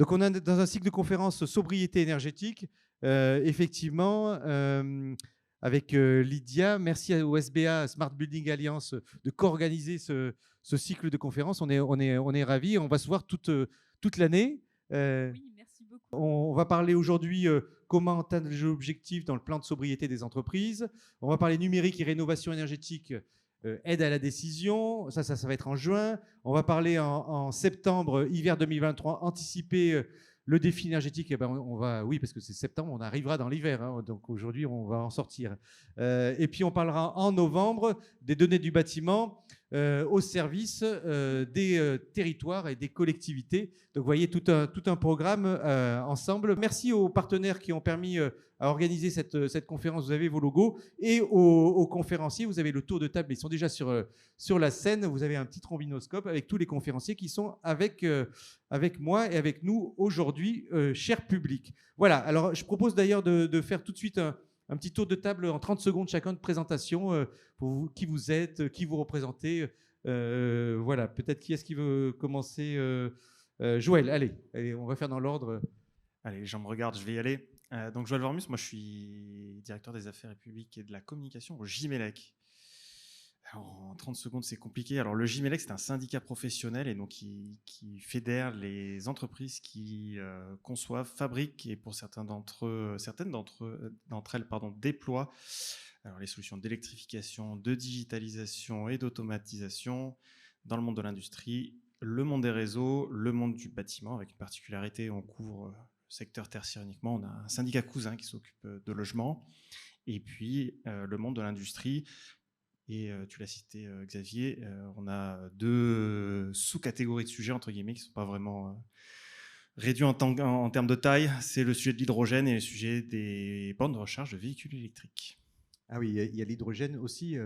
Donc, on est dans un cycle de conférences sobriété énergétique, effectivement, avec Lydia. Merci au SBA, Smart Building Alliance, de co-organiser ce cycle de conférences. On est ravis. On va se voir toute l'année. Oui, merci beaucoup. On va parler aujourd'hui comment atteindre les objectifs dans le plan de sobriété des entreprises. On va parler numérique et rénovation énergétique, aide à la décision. Ça va être en juin. On va parler en septembre, hiver 2023, anticiper le défi énergétique. Eh ben, oui, parce que c'est septembre, on arrivera dans l'hiver. Hein, donc aujourd'hui, on va en sortir. Et puis, on parlera en novembre des données du bâtiment au service des territoires et des collectivités. Donc, vous voyez, tout un programme ensemble. Merci aux partenaires qui ont permis à organiser cette conférence. Vous avez vos logos. Et aux conférenciers, vous avez le tour de table. Ils sont déjà sur la scène. Vous avez un petit trombinoscope avec tous les conférenciers qui sont avec moi et avec nous aujourd'hui, cher public. Voilà. Alors, je propose d'ailleurs de faire tout de suite un petit tour de table en 30 secondes chacun de présentation pour vous, qui vous êtes, qui vous représentez. Voilà, peut-être qui est-ce qui veut commencer Joël, allez, on va faire dans l'ordre. Allez, les gens me regardent, je vais y aller. Donc Joël Vormus, moi je suis directeur des affaires publiques et de la communication au Gimelec. En 30 secondes, c'est compliqué. Alors le Gimelec, c'est un syndicat professionnel et donc qui fédère les entreprises qui conçoivent, fabriquent et pour certaines d'entre elles, déploient les solutions d'électrification, de digitalisation et d'automatisation dans le monde de l'industrie, le monde des réseaux, le monde du bâtiment, avec une particularité, on couvre le secteur tertiaire uniquement. On a un syndicat cousin qui s'occupe de logement et puis le monde de l'industrie. Et tu l'as cité, Xavier, on a deux sous-catégories de sujets, entre guillemets, qui ne sont pas vraiment réduits en termes de taille. C'est le sujet de l'hydrogène et le sujet des bornes de recharge de véhicules électriques. Ah oui, il y a l'hydrogène aussi.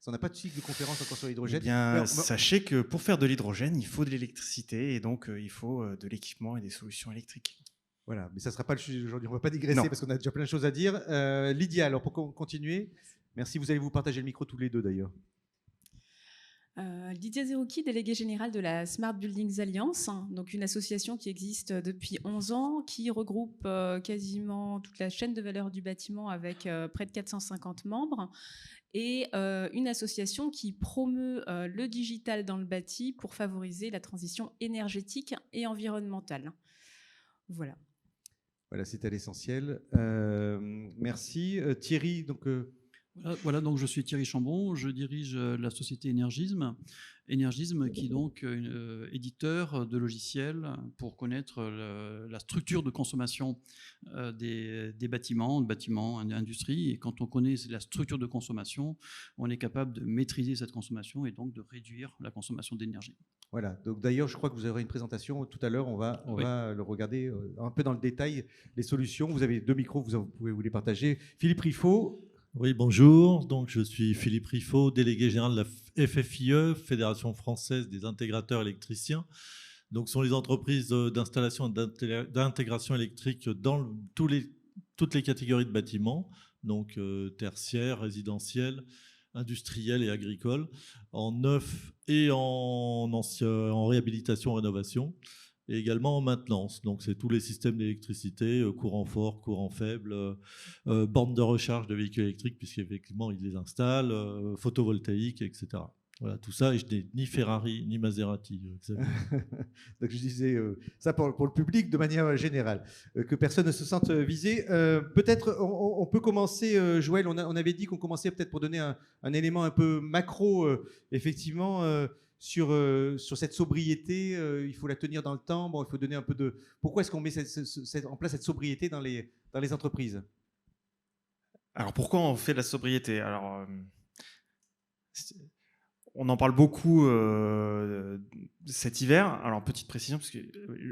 On n'a pas de cycle de conférence encore sur l'hydrogène. Eh bien, sachez que pour faire de l'hydrogène, il faut de l'électricité et donc il faut de l'équipement et des solutions électriques. Voilà, mais ça ne sera pas le sujet d'aujourd'hui. On ne va pas digresser parce qu'on a déjà plein de choses à dire. Lydia, alors pour continuer, merci. Vous allez vous partager le micro tous les deux d'ailleurs. Lydia Zerouki, déléguée générale de la Smart Buildings Alliance, donc une association qui existe depuis 11 ans, qui regroupe quasiment toute la chaîne de valeur du bâtiment avec près de 450 membres, et une association qui promeut le digital dans le bâti pour favoriser la transition énergétique et environnementale. Voilà. Voilà, c'était l'essentiel. Merci. Thierry, donc... Voilà, donc je suis Thierry Chambon, je dirige la société Énergisme. Énergisme qui est donc éditeur de logiciels pour connaître la structure de consommation des bâtiments, industrie. Et quand on connaît la structure de consommation, on est capable de maîtriser cette consommation et donc de réduire la consommation d'énergie. Voilà, donc d'ailleurs, je crois que vous aurez une présentation tout à l'heure. On va le regarder un peu dans le détail, les solutions. Vous avez deux micros, vous pouvez vous les partager. Philippe Riffaut. Oui, bonjour. Donc, je suis Philippe Riffaut, délégué général de la FFIE, Fédération française des intégrateurs électriciens. Donc, ce sont les entreprises d'installation et d'intégration électrique dans toutes les catégories de bâtiments, donc tertiaires, résidentiels, industriels et agricoles, en neuf et en réhabilitation, rénovation, et également en maintenance. Donc, c'est tous les systèmes d'électricité, courant fort, courant faible, bornes de recharge de véhicules électriques, puisqu'effectivement, ils les installent, photovoltaïques, etc. Voilà, tout ça, et je n'ai ni Ferrari, ni Maserati. Donc, je disais ça pour le public de manière générale, que personne ne se sente visé. Peut-être, on peut commencer, Joël, on avait dit qu'on commençait peut-être pour donner un élément un peu macro, effectivement, sur cette sobriété. Il faut la tenir dans le temps. Bon, il faut donner un peu de... Pourquoi est-ce qu'on met en place cette sobriété dans les entreprises? Alors, pourquoi on fait de la sobriété? Alors, on en parle beaucoup cet hiver. Alors, petite précision, parce que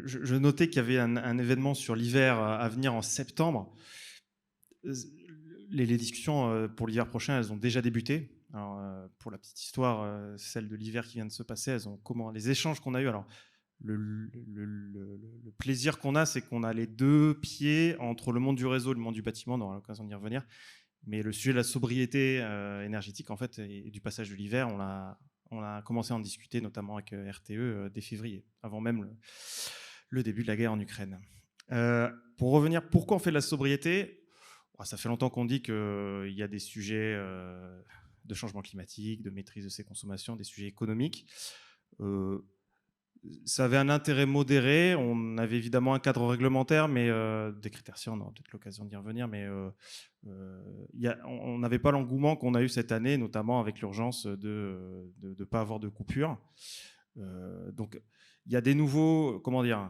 je notais qu'il y avait un événement sur l'hiver à venir en septembre. Les discussions pour l'hiver prochain, elles ont déjà débuté. Alors, pour la petite histoire, celle de l'hiver qui vient de se passer, les échanges qu'on a eus. Alors, le plaisir qu'on a, c'est qu'on a les deux pieds entre le monde du réseau et le monde du bâtiment. On aura l'occasion d'y revenir. Mais le sujet de la sobriété énergétique, en fait, et du passage de l'hiver, on a commencé à en discuter, notamment avec RTE, dès février, avant même le début de la guerre en Ukraine. Pour revenir, pourquoi on fait de la sobriété ? Ça fait longtemps qu'on dit qu'il y a des sujets de changement climatique, de maîtrise de ses consommations, des sujets économiques. Ça avait un intérêt modéré. On avait évidemment un cadre réglementaire, mais des critères, on aura peut-être l'occasion d'y revenir, mais on n'avait pas l'engouement qu'on a eu cette année, notamment avec l'urgence de ne pas avoir de coupure. Donc, il y a des nouveaux, comment dire,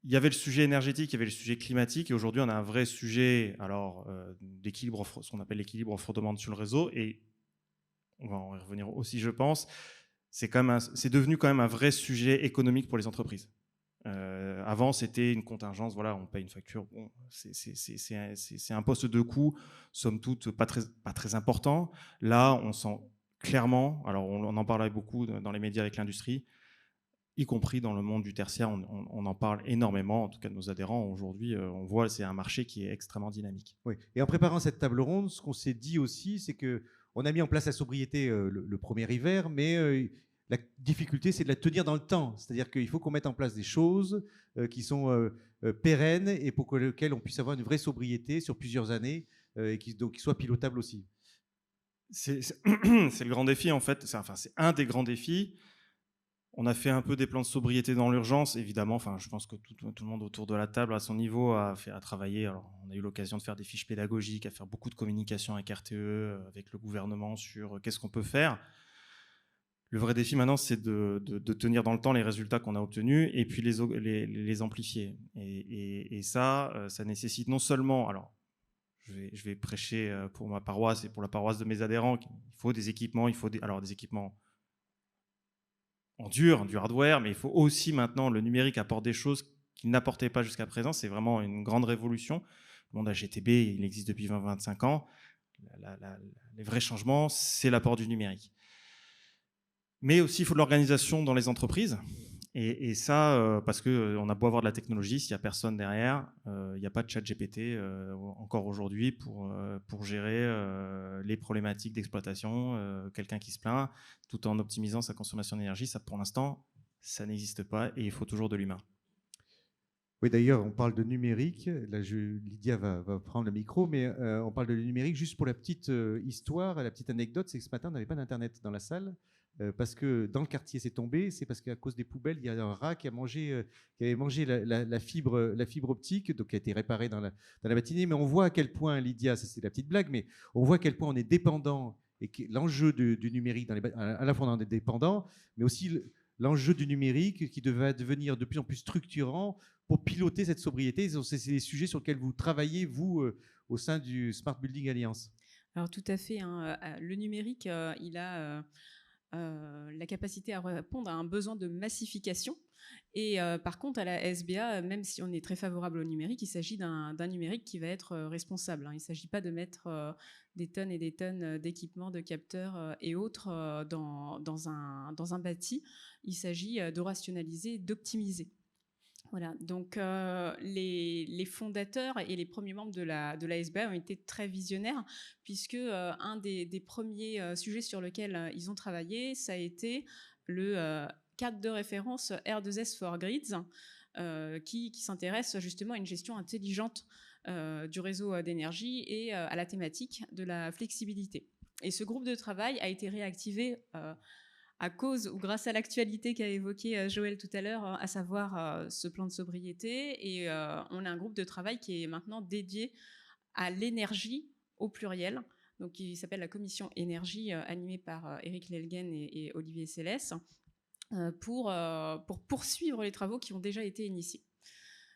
il y avait le sujet énergétique, il y avait le sujet climatique, et aujourd'hui, on a un vrai sujet d'équilibre, ce qu'on appelle l'équilibre offre-demande sur le réseau, et on va en revenir aussi, je pense. C'est devenu quand même un vrai sujet économique pour les entreprises. Avant, c'était une contingence, voilà, on paye une facture, bon, c'est un poste de coût, somme toute, pas très important. Là, on sent clairement, alors on en parlait beaucoup dans les médias avec l'industrie, y compris dans le monde du tertiaire, on en parle énormément, en tout cas de nos adhérents. Aujourd'hui, on voit, c'est un marché qui est extrêmement dynamique. Oui. Et en préparant cette table ronde, ce qu'on s'est dit aussi, c'est qu'on a mis en place la sobriété le premier hiver, mais la difficulté, c'est de la tenir dans le temps. C'est-à-dire qu'il faut qu'on mette en place des choses qui sont pérennes et pour lesquelles on puisse avoir une vraie sobriété sur plusieurs années et qui soient pilotables aussi. C'est le grand défi, en fait. C'est un des grands défis. On a fait un peu des plans de sobriété dans l'urgence, évidemment. Je pense que tout le monde autour de la table, à son niveau, a travaillé. Alors, on a eu l'occasion de faire des fiches pédagogiques, à faire beaucoup de communication avec RTE, avec le gouvernement sur qu'est-ce qu'on peut faire. Le vrai défi maintenant, c'est de tenir dans le temps les résultats qu'on a obtenus et puis les amplifier. Et ça nécessite non seulement... Alors, je vais prêcher pour ma paroisse et pour la paroisse de mes adhérents. Il faut des équipements, des équipements en dur, du hardware, mais il faut aussi maintenant, le numérique apporte des choses qu'il n'apportait pas jusqu'à présent. C'est vraiment une grande révolution. Le monde AGTB, il existe depuis 20-25 ans. Les vrais changements, c'est l'apport du numérique. Mais aussi, il faut de l'organisation dans les entreprises. Et ça, parce qu'on a beau avoir de la technologie, s'il n'y a personne derrière, il n'y a pas de chat GPT encore aujourd'hui pour gérer les problématiques d'exploitation, quelqu'un qui se plaint, tout en optimisant sa consommation d'énergie. Ça, pour l'instant, ça n'existe pas et il faut toujours de l'humain. Oui, d'ailleurs, on parle de numérique. Là, Lydia va prendre le micro, mais on parle de numérique juste pour la petite histoire, la petite anecdote, c'est que ce matin, on n'avait pas d'Internet dans la salle. Parce que dans le quartier, c'est tombé, c'est parce qu'à cause des poubelles, il y a un rat qui avait mangé la fibre optique, donc qui a été réparée dans la matinée. Mais on voit à quel point, Lydia, ça c'est la petite blague, mais on voit à quel point on est dépendant et que l'enjeu du numérique, à la fois on est dépendant, mais aussi l'enjeu du numérique qui devait devenir de plus en plus structurant pour piloter cette sobriété. C'est les sujets sur lesquels vous travaillez, vous, au sein du Smart Building Alliance. Alors tout à fait. Le numérique, il a... la capacité à répondre à un besoin de massification. Et par contre, à la SBA, même si on est très favorable au numérique, il s'agit d'un numérique qui va être responsable. Il ne s'agit pas de mettre des tonnes et des tonnes d'équipements, de capteurs et autres dans un bâti. Il s'agit de rationaliser, d'optimiser. Voilà, donc les fondateurs et les premiers membres de la SBA ont été très visionnaires, puisque un des premiers sujets sur lesquels ils ont travaillé, ça a été le cadre de référence R2S for Grids, qui s'intéresse justement à une gestion intelligente du réseau d'énergie et à la thématique de la flexibilité. Et ce groupe de travail a été réactivé à cause ou grâce à l'actualité qu'a évoqué Joël tout à l'heure, à savoir ce plan de sobriété. Et on a un groupe de travail qui est maintenant dédié à l'énergie au pluriel, donc qui s'appelle la commission énergie, animée par Eric Lelgen et Olivier Célès, pour poursuivre les travaux qui ont déjà été initiés.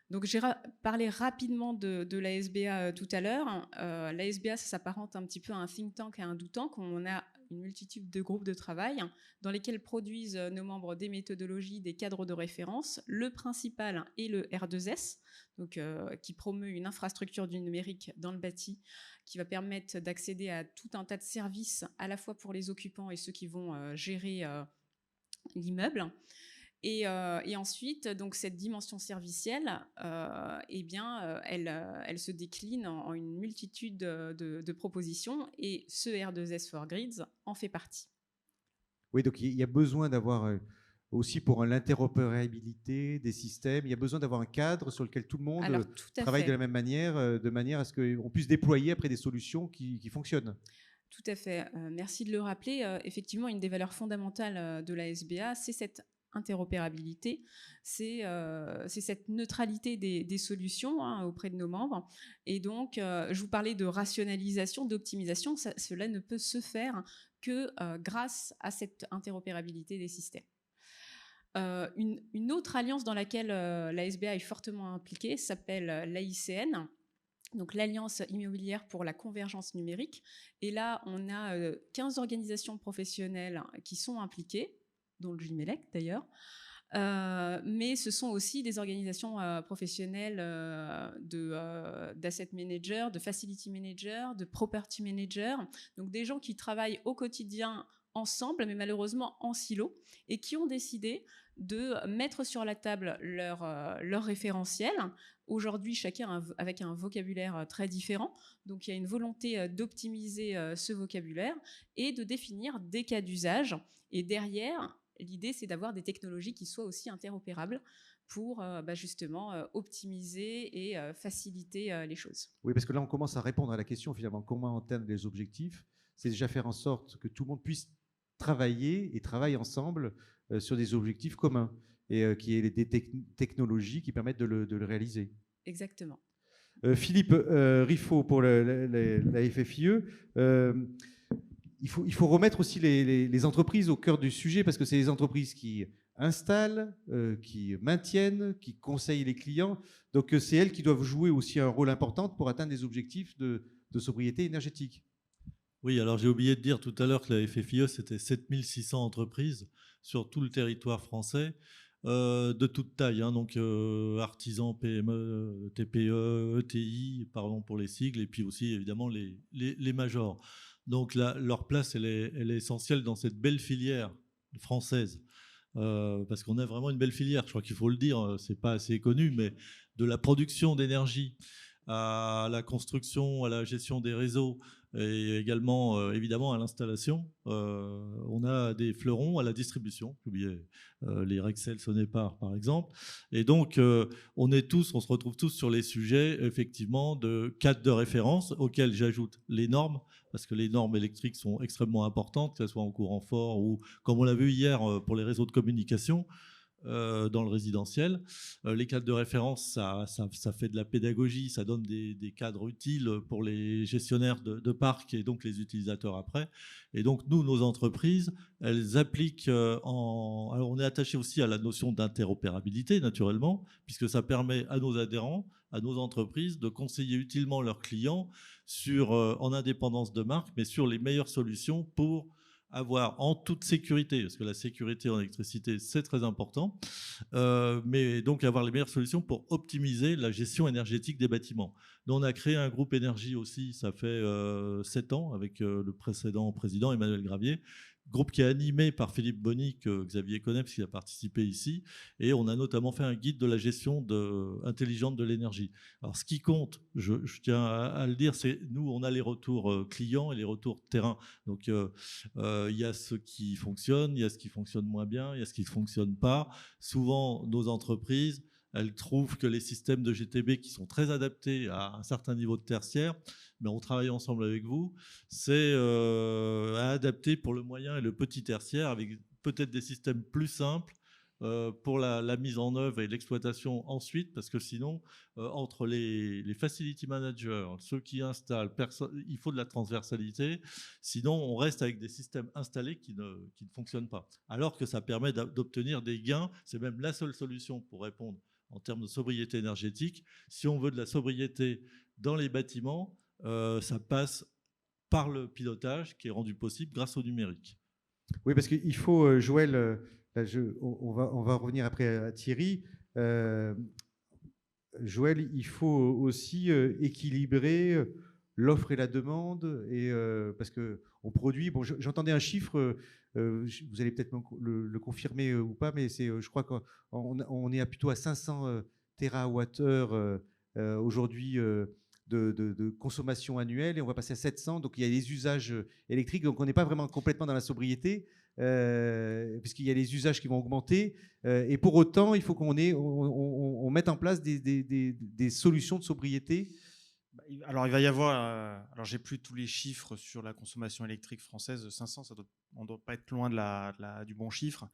Donc j'ai parlé rapidement de la SBA tout à l'heure. La SBA, ça s'apparente un petit peu à un think tank, à un do tank. On a une multitude de groupes de travail dans lesquels produisent nos membres des méthodologies, des cadres de référence. Le principal est le R2S, donc, qui promeut une infrastructure du numérique dans le bâti qui va permettre d'accéder à tout un tas de services, à la fois pour les occupants et ceux qui vont gérer l'immeuble. Et ensuite, donc cette dimension servicielle, elle se décline en une multitude de propositions, et ce R2S for Grids en fait partie. Oui, donc il y a besoin d'avoir aussi pour l'interopérabilité des systèmes. Il y a besoin d'avoir un cadre sur lequel tout le monde Alors, tout à travaille fait. de la même manière, de manière à ce qu'on puisse déployer après des solutions qui fonctionnent. Tout à fait. Merci de le rappeler. Effectivement, une des valeurs fondamentales de la SBA, c'est cette interopérabilité, c'est cette neutralité des solutions auprès de nos membres. Et donc, je vous parlais de rationalisation, d'optimisation. Cela ne peut se faire que grâce à cette interopérabilité des systèmes. Une autre alliance dans laquelle la SBA est fortement impliquée s'appelle l'AICN, donc l'Alliance immobilière pour la convergence numérique. Et là, on a 15 organisations professionnelles qui sont impliquées, dont le Gimelec d'ailleurs. Mais ce sont aussi des organisations professionnelles d'asset managers, de facility managers, de property managers, donc des gens qui travaillent au quotidien ensemble, mais malheureusement en silo, et qui ont décidé de mettre sur la table leur référentiel. Aujourd'hui, chacun avec un vocabulaire très différent. Donc, il y a une volonté d'optimiser ce vocabulaire et de définir des cas d'usage. Et derrière, l'idée, c'est d'avoir des technologies qui soient aussi interopérables pour justement optimiser et faciliter les choses. Oui, parce que là, on commence à répondre à la question, finalement, comment atteindre les objectifs. C'est déjà faire en sorte que tout le monde puisse travailler et travaille ensemble sur des objectifs communs et qu'il y ait des technologies qui permettent de le réaliser. Exactement. Philippe Riffaut pour la FFIE. Il faut remettre aussi les entreprises au cœur du sujet parce que c'est les entreprises qui installent, qui maintiennent, qui conseillent les clients. Donc c'est elles qui doivent jouer aussi un rôle important pour atteindre les objectifs de sobriété énergétique. Oui, alors j'ai oublié de dire tout à l'heure que la FFIE, c'était 7600 entreprises sur tout le territoire français, de toute taille, hein, donc artisans, PME, TPE, ETI, pardon pour les sigles, et puis aussi évidemment les majors. Donc leur place, elle est essentielle dans cette belle filière française, parce qu'on a vraiment une belle filière, je crois qu'il faut le dire, c'est pas assez connu, mais de la production d'énergie à la construction, à la gestion des réseaux, et également évidemment à l'installation. On a des fleurons à la distribution, j'ai oublié les Rexel Sonepar par exemple. Et donc on se retrouve tous sur les sujets effectivement de cadres de référence auxquels j'ajoute les normes, parce que les normes électriques sont extrêmement importantes, que ce soit en courant fort ou comme on l'a vu hier pour les réseaux de communication. Dans le résidentiel. Les cadres de référence, ça fait de la pédagogie, ça donne des cadres utiles pour les gestionnaires de parcs et donc les utilisateurs après. Et donc nous, nos entreprises, elles appliquent alors on est attaché aussi à la notion d'interopérabilité naturellement, puisque ça permet à nos adhérents, à nos entreprises de conseiller utilement leurs clients en indépendance de marque, mais sur les meilleures solutions pour avoir en toute sécurité, parce que la sécurité en électricité, c'est très important, mais donc avoir les meilleures solutions pour optimiser la gestion énergétique des bâtiments. Nous, on a créé un groupe énergie aussi, ça fait 7 ans, avec le précédent président Emmanuel Gravier, groupe qui est animé par Philippe Bonny, que Xavier connaît, parce qu'il a participé ici, et on a notamment fait un guide de la gestion intelligente de l'énergie. Alors, ce qui compte, je tiens à le dire, c'est nous, on a les retours clients et les retours terrain. Donc, il y a ce qui fonctionne, il y a ce qui fonctionne moins bien, il y a ce qui ne fonctionne pas. Souvent, nos entreprises, elles trouvent que les systèmes de GTB qui sont très adaptés à un certain niveau de tertiaire, mais on travaille ensemble avec vous, c'est à adapter pour le moyen et le petit tertiaire avec peut-être des systèmes plus simples pour la mise en œuvre et l'exploitation ensuite, parce que sinon, entre les facility managers, ceux qui installent, il faut de la transversalité, sinon on reste avec des systèmes installés qui ne fonctionnent pas. Alors que ça permet d'obtenir des gains, c'est même la seule solution pour répondre en termes de sobriété énergétique. Si on veut de la sobriété dans les bâtiments, ça passe par le pilotage qui est rendu possible grâce au numérique. Oui, parce qu'il faut, Joël, là, on va revenir après à Thierry. Joël, il faut aussi équilibrer l'offre et la demande, et, parce qu'on produit, bon, j'entendais un chiffre, vous allez peut-être le confirmer ou pas, mais je crois qu'on est plutôt à 500 TWh aujourd'hui de consommation annuelle, et on va passer à 700, donc il y a les usages électriques, donc on n'est pas vraiment complètement dans la sobriété. puisqu'il y a les usages qui vont augmenter. Et pour autant, il faut on mette en place des solutions de sobriété. Alors, il va y avoir. Alors, j'ai plus tous les chiffres sur la consommation électrique française. 500, on ne doit pas être loin du bon chiffre.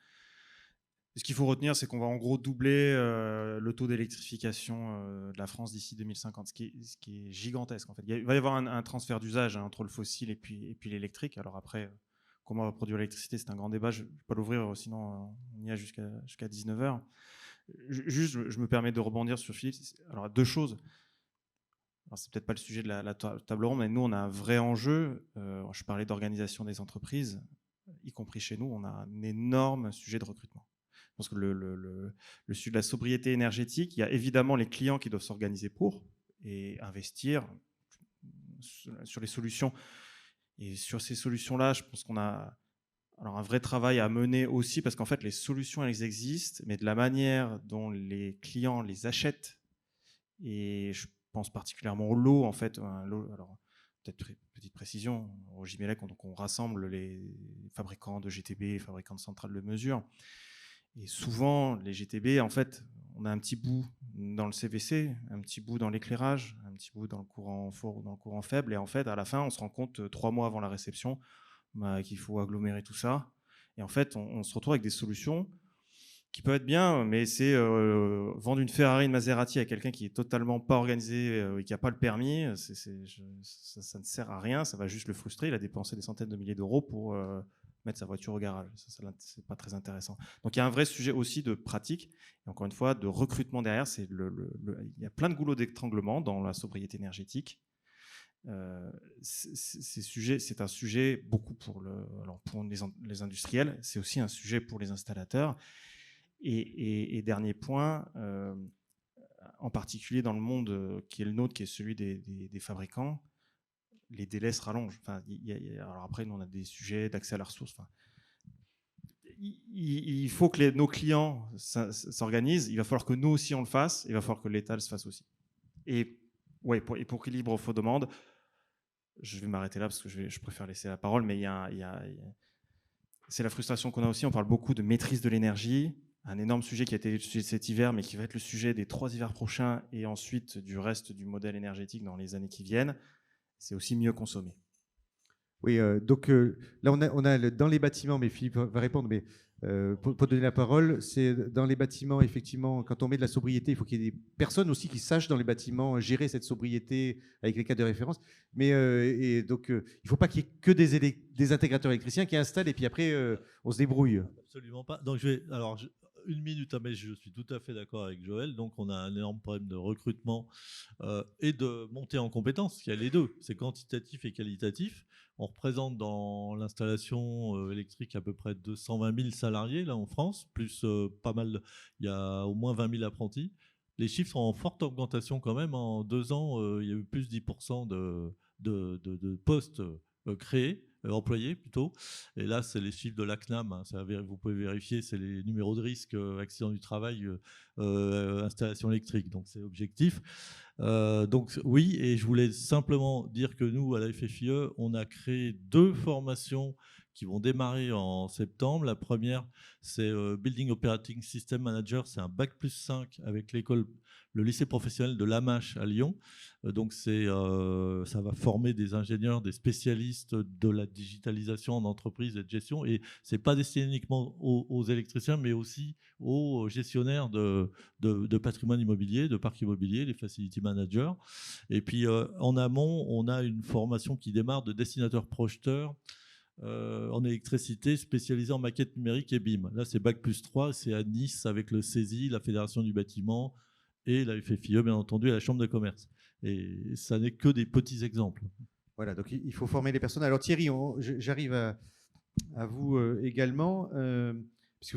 Ce qu'il faut retenir, c'est qu'on va en gros doubler le taux d'électrification de la France d'ici 2050, ce qui est gigantesque. En fait. Il va y avoir un transfert d'usage entre le fossile et puis l'électrique. Alors après, comment on va produire l'électricité, c'est un grand débat. Je ne vais pas l'ouvrir, sinon on y a jusqu'à 19h. Juste, je me permets de rebondir sur Philippe. Alors, deux choses. Alors, c'est peut-être pas le sujet de la table ronde, mais nous, on a un vrai enjeu. Je parlais d'organisation des entreprises, y compris chez nous, on a un énorme sujet de recrutement. Parce que le sujet de la sobriété énergétique, il y a évidemment les clients qui doivent s'organiser pour et investir sur les solutions. Et sur ces solutions-là, je pense qu'on a un vrai travail à mener aussi, parce qu'en fait, les solutions, elles existent, mais de la manière dont les clients les achètent, et je pense particulièrement au lot, en fait. Alors, peut-être petite précision, au Gimelec, on rassemble les fabricants de GTB, les fabricants de centrales de mesure. Et souvent, les GTB, en fait, on a un petit bout dans le CVC, un petit bout dans l'éclairage, un petit bout dans le courant fort ou dans le courant faible. Et en fait, à la fin, on se rend compte 3 mois avant la réception qu'il faut agglomérer tout ça. Et en fait, on se retrouve avec des solutions qui peuvent être bien, mais c'est vendre une Ferrari, une Maserati à quelqu'un qui est totalement pas organisé et qui n'a pas le permis. Ça ne sert à rien, ça va juste le frustrer. Il a dépensé des centaines de milliers d'euros pour mettre sa voiture au garage. C'est pas très intéressant. Donc il y a un vrai sujet aussi de pratique, et encore une fois, de recrutement derrière. Il y a plein de goulots d'étranglement dans la sobriété énergétique. C'est un sujet beaucoup pour les industriels, c'est aussi un sujet pour les installateurs. Et dernier point, en particulier dans le monde qui est le nôtre, qui est celui des fabricants, les délais se rallongent. Alors après, nous, on a des sujets d'accès à la ressource. Il faut que nos clients s'organisent. Il va falloir que nous aussi, on le fasse. Il va falloir que l'État le fasse aussi. Et pour qu'il libre aux demandes, je vais m'arrêter là parce que je préfère laisser la parole, mais c'est la frustration qu'on a aussi. On parle beaucoup de maîtrise de l'énergie, un énorme sujet qui a été le sujet cet hiver, mais qui va être le sujet des 3 hivers prochains et ensuite du reste du modèle énergétique dans les années qui viennent. C'est aussi mieux consommer. Oui, donc là, on a dans les bâtiments, mais Philippe va répondre, mais pour donner la parole, c'est dans les bâtiments, effectivement, quand on met de la sobriété, il faut qu'il y ait des personnes aussi qui sachent dans les bâtiments gérer cette sobriété avec les cas de référence. Mais donc, il ne faut pas qu'il y ait que des intégrateurs électriciens qui installent et puis après, on se débrouille. Absolument pas. Donc, une minute, mais je suis tout à fait d'accord avec Joël. Donc, on a un énorme problème de recrutement et de montée en compétences. Il y a les deux, c'est quantitatif et qualitatif. On représente dans l'installation électrique à peu près 220 000 salariés là en France, plus pas mal, il y a au moins 20 000 apprentis. Les chiffres sont en forte augmentation quand même. En 2 ans, il y a eu plus de 10% de postes créés. Employés plutôt. Et là, c'est les chiffres de la CNAM. Hein, vous pouvez vérifier, c'est les numéros de risque, accident du travail, installation électrique. Donc, c'est objectif. Donc, oui, et je voulais simplement dire que nous, à la FFIE, on a créé 2 formations qui vont démarrer en septembre. La première, c'est Building Operating System Manager. C'est un Bac+5 avec le lycée professionnel de l'Amache à Lyon. Donc, ça va former des ingénieurs, des spécialistes de la digitalisation en entreprise et de gestion. Et ce n'est pas destiné uniquement aux électriciens, mais aussi aux gestionnaires de patrimoine immobilier, de parc immobilier, les facility managers. Et puis, en amont, on a une formation qui démarre de dessinateur projeteur en électricité spécialisé en maquette numérique et BIM. Là, c'est Bac+3, c'est à Nice avec le CESI, la Fédération du bâtiment et la FFIE, bien entendu, et la Chambre de commerce. Et ça n'est que des petits exemples. Voilà, donc il faut former les personnes. Alors Thierry, j'arrive à vous également, puisque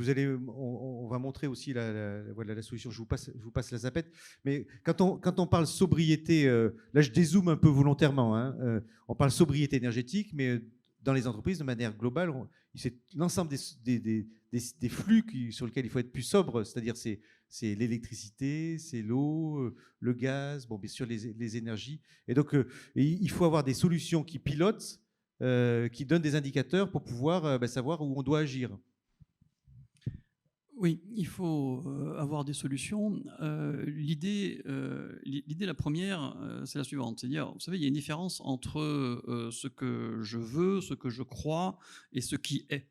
on va montrer aussi la solution. Je vous passe la zapette. Mais quand on parle sobriété, là je dézoome un peu volontairement, hein, on parle sobriété énergétique, mais dans les entreprises, de manière globale, c'est l'ensemble des flux sur lesquels il faut être plus sobre, c'est-à-dire c'est l'électricité, c'est l'eau, le gaz, bon, bien sûr les énergies. Et donc, il faut avoir des solutions qui pilotent qui donnent des indicateurs pour pouvoir savoir où on doit agir. Oui, il faut avoir des solutions. L'idée, la première, c'est la suivante. C'est-à-dire, vous savez, il y a une différence entre ce que je veux, ce que je crois et ce qui est.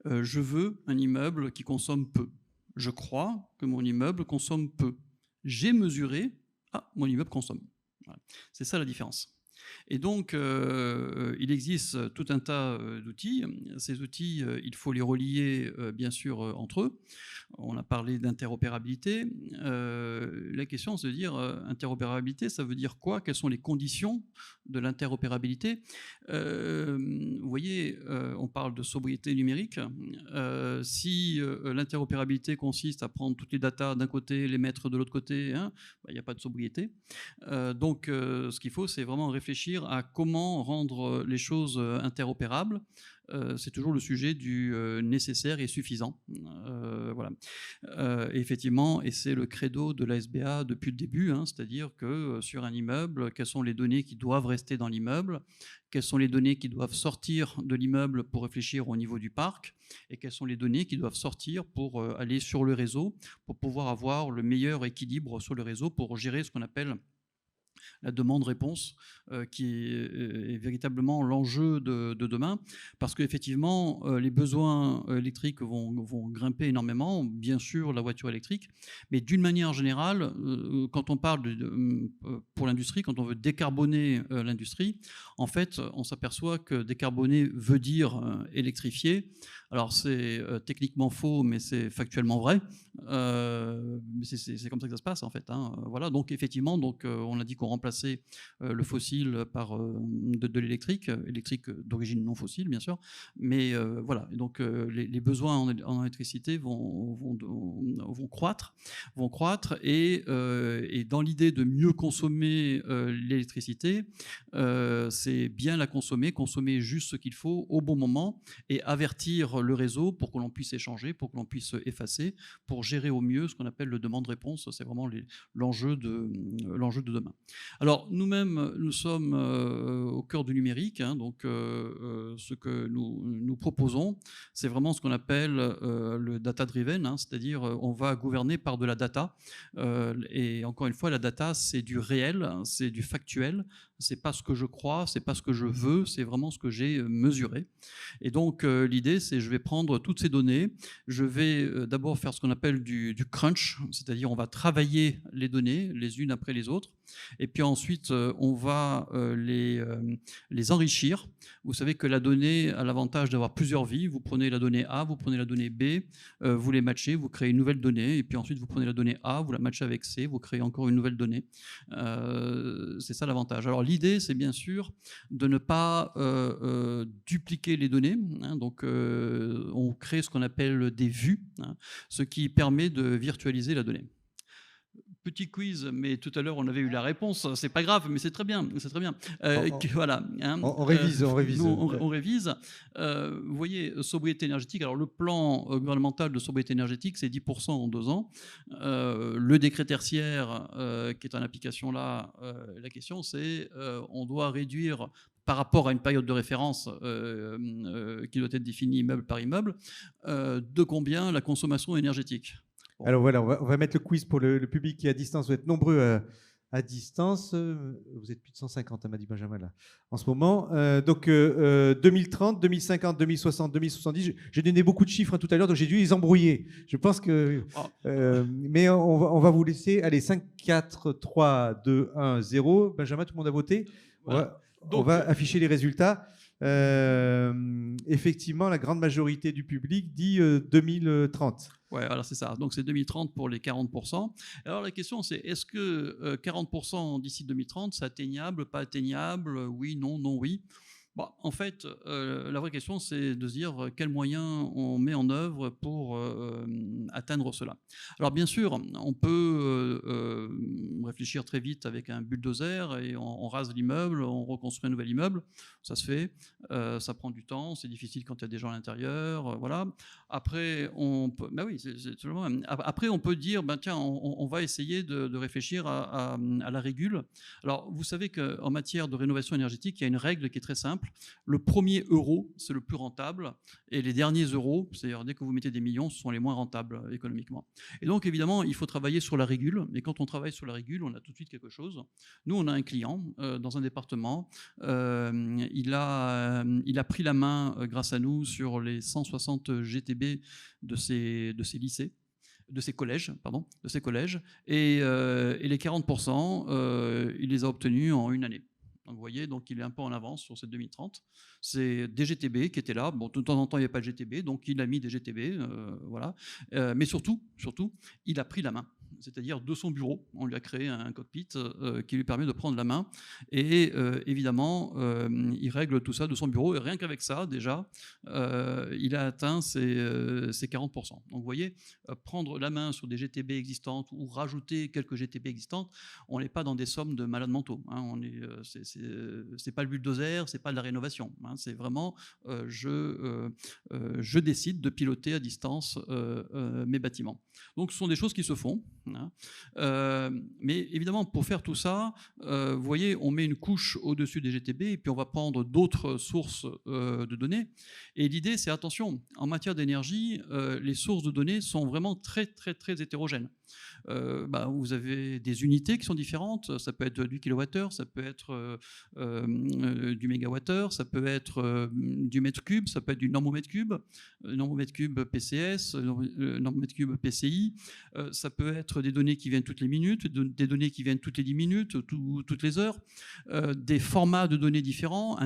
Je veux un immeuble qui consomme peu. Je crois que mon immeuble consomme peu. J'ai mesuré, mon immeuble consomme. Voilà. C'est ça la différence. Et donc, il existe tout un tas d'outils. Ces outils, il faut les relier, bien sûr, entre eux. On a parlé d'interopérabilité. La question, c'est de dire, interopérabilité, ça veut dire quoi? Quelles sont les conditions de l'interopérabilité? Vous voyez, on parle de sobriété numérique. Si l'interopérabilité consiste à prendre toutes les datas d'un côté, les mettre de l'autre côté, il n'y a pas de sobriété. Donc, ce qu'il faut, c'est vraiment réfléchir à comment rendre les choses interopérables. C'est toujours le sujet du nécessaire et suffisant. Voilà. Effectivement, et c'est le credo de l'ASBA depuis le début, c'est-à-dire que sur un immeuble, quelles sont les données qui doivent rester dans l'immeuble, quelles sont les données qui doivent sortir de l'immeuble pour réfléchir au niveau du parc, et quelles sont les données qui doivent sortir pour aller sur le réseau, pour pouvoir avoir le meilleur équilibre sur le réseau, pour gérer ce qu'on appelle la demande-réponse, qui est véritablement l'enjeu de demain, parce qu'effectivement, les besoins électriques vont grimper énormément, bien sûr la voiture électrique, mais d'une manière générale, quand on parle pour l'industrie, quand on veut décarboner l'industrie, en fait, on s'aperçoit que décarboner veut dire électrifier. Alors c'est techniquement faux, mais c'est factuellement vrai. C'est comme ça que ça se passe en fait. Voilà. Donc effectivement, on a dit qu'on remplaçait le fossile par de l'électrique, électrique d'origine non fossile bien sûr. Mais voilà. Et donc les besoins en électricité vont croître, et dans l'idée de mieux consommer l'électricité, c'est bien la consommer juste ce qu'il faut au bon moment et avertir le réseau pour que l'on puisse échanger, pour que l'on puisse effacer, pour gérer au mieux ce qu'on appelle le demande-réponse. C'est vraiment l'enjeu de demain. Alors, nous-mêmes, nous sommes au cœur du numérique. Donc, ce que nous proposons, c'est vraiment ce qu'on appelle le data-driven, c'est-à-dire on va gouverner par de la data. Et encore une fois, la data, c'est du réel, c'est du factuel. C'est pas ce que je crois, c'est pas ce que je veux, c'est vraiment ce que j'ai mesuré. Et donc, l'idée, c'est je vais prendre toutes ces données, je vais d'abord faire ce qu'on appelle du crunch, c'est-à-dire on va travailler les données les unes après les autres, et puis ensuite, on va les enrichir. Vous savez que la donnée a l'avantage d'avoir plusieurs vies. Vous prenez la donnée A, vous prenez la donnée B, vous les matchez, vous créez une nouvelle donnée, et puis ensuite, vous prenez la donnée A, vous la matchez avec C, vous créez encore une nouvelle donnée. C'est ça l'avantage. Alors, l'idée, c'est bien sûr de ne pas dupliquer les données. Donc, on crée ce qu'on appelle des vues, ce qui permet de virtualiser la donnée. Petit quiz, mais tout à l'heure on avait eu la réponse. C'est pas grave, mais c'est très bien, c'est très bien. Voilà. On révise, on révise. On révise. Vous voyez, sobriété énergétique. Alors le plan gouvernemental de sobriété énergétique, c'est 10% en 2 ans. Le décret tertiaire qui est en application là, la question c'est, on doit réduire par rapport à une période de référence qui doit être définie immeuble par immeuble, de combien la consommation énergétique. Alors voilà, on va mettre le quiz pour le public qui est à distance. Vous êtes nombreux à distance. Vous êtes plus de 150, m'a dit Benjamin, là, en ce moment. Donc 2030, 2050, 2060, 2070. J'ai donné beaucoup de chiffres tout à l'heure, donc j'ai dû les embrouiller. Je pense que... mais on va vous laisser. Allez, 5, 4, 3, 2, 1, 0. Benjamin, tout le monde a voté. Voilà. On va afficher les résultats. Effectivement, la grande majorité du public dit 2030. Ouais, voilà, c'est ça. Donc c'est 2030 pour les 40%. Alors la question c'est, est-ce que 40% d'ici 2030, c'est atteignable, pas atteignable, oui, non, non, oui? Bon, en fait, la vraie question, c'est de se dire quels moyens on met en œuvre pour atteindre cela. Alors bien sûr, on peut réfléchir très vite avec un bulldozer et on rase l'immeuble, on reconstruit un nouvel immeuble. Ça se fait, ça prend du temps, c'est difficile quand il y a des gens à l'intérieur, voilà. Après, on peut, oui, c'est le moment. Après, on peut dire, tiens, on va essayer de réfléchir à la régule. Alors, vous savez qu'en matière de rénovation énergétique, il y a une règle qui est très simple. simple. Le premier euro, c'est le plus rentable, et les derniers euros, c'est-à-dire dès que vous mettez des millions, ce sont les moins rentables économiquement. Et donc, évidemment, il faut travailler sur la régule, et quand on travaille sur la régule, on a tout de suite quelque chose. Nous, on a un client dans un département, il a pris la main, grâce à nous, sur les 160 GTB de ses lycées, de ses collèges, et les 40%, il les a obtenus en une année. Donc, vous voyez, donc il est un peu en avance sur cette 2030. C'est des GTB qui étaient là. Bon, de temps en temps, il n'y avait pas de GTB, donc il a mis des GTB, voilà. Mais surtout, il a pris la main. C'est-à-dire de son bureau, on lui a créé un cockpit qui lui permet de prendre la main. Et évidemment, il règle tout ça de son bureau. Et rien qu'avec ça, déjà, il a atteint ses 40%. Donc vous voyez, prendre la main sur des GTB existantes ou rajouter quelques GTB existantes, on n'est pas dans des sommes de malades mentaux. Hein. C'est pas le bulldozer, c'est pas de la rénovation. Hein. C'est vraiment, je décide de piloter à distance mes bâtiments. Donc ce sont des choses qui se font. Mais évidemment, pour faire tout ça, vous voyez, on met une couche au-dessus des GTB et puis on va prendre d'autres sources de données. Et l'idée, c'est attention, en matière d'énergie, les sources de données sont vraiment très, très, très hétérogènes. Vous avez des unités qui sont différentes, ça peut être du kilowattheure, ça peut être du mégawattheure, ça peut être du mètre cube, ça peut être du normomètre cube PCS, normomètre cube PCI, ça peut être des données qui viennent toutes les minutes, des données qui viennent toutes les 10 minutes, toutes les heures, des formats de données différents,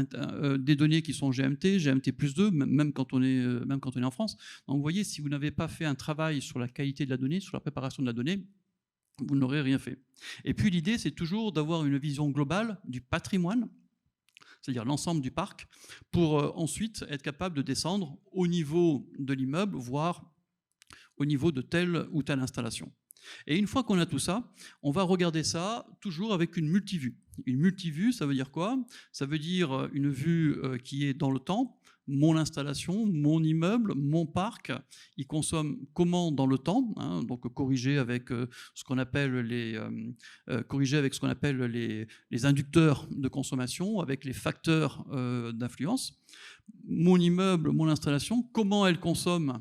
des données qui sont GMT, GMT plus 2, même quand on est en France. Donc vous voyez, si vous n'avez pas fait un travail sur la qualité de la donnée, sur la préparation de la donnée, vous n'aurez rien fait. Et puis l'idée, c'est toujours d'avoir une vision globale du patrimoine, c'est-à-dire l'ensemble du parc, pour ensuite être capable de descendre au niveau de l'immeuble, voire au niveau de telle ou telle installation. Et une fois qu'on a tout ça, on va regarder ça toujours avec une multivue. Une multivue, ça veut dire quoi? Ça veut dire une vue qui est dans le temps. Mon installation, mon immeuble, mon parc, il consomme comment dans le temps, hein, donc corrigé avec ce qu'on appelle les inducteurs de consommation, avec les facteurs d'influence. Mon immeuble, mon installation, comment elle consomme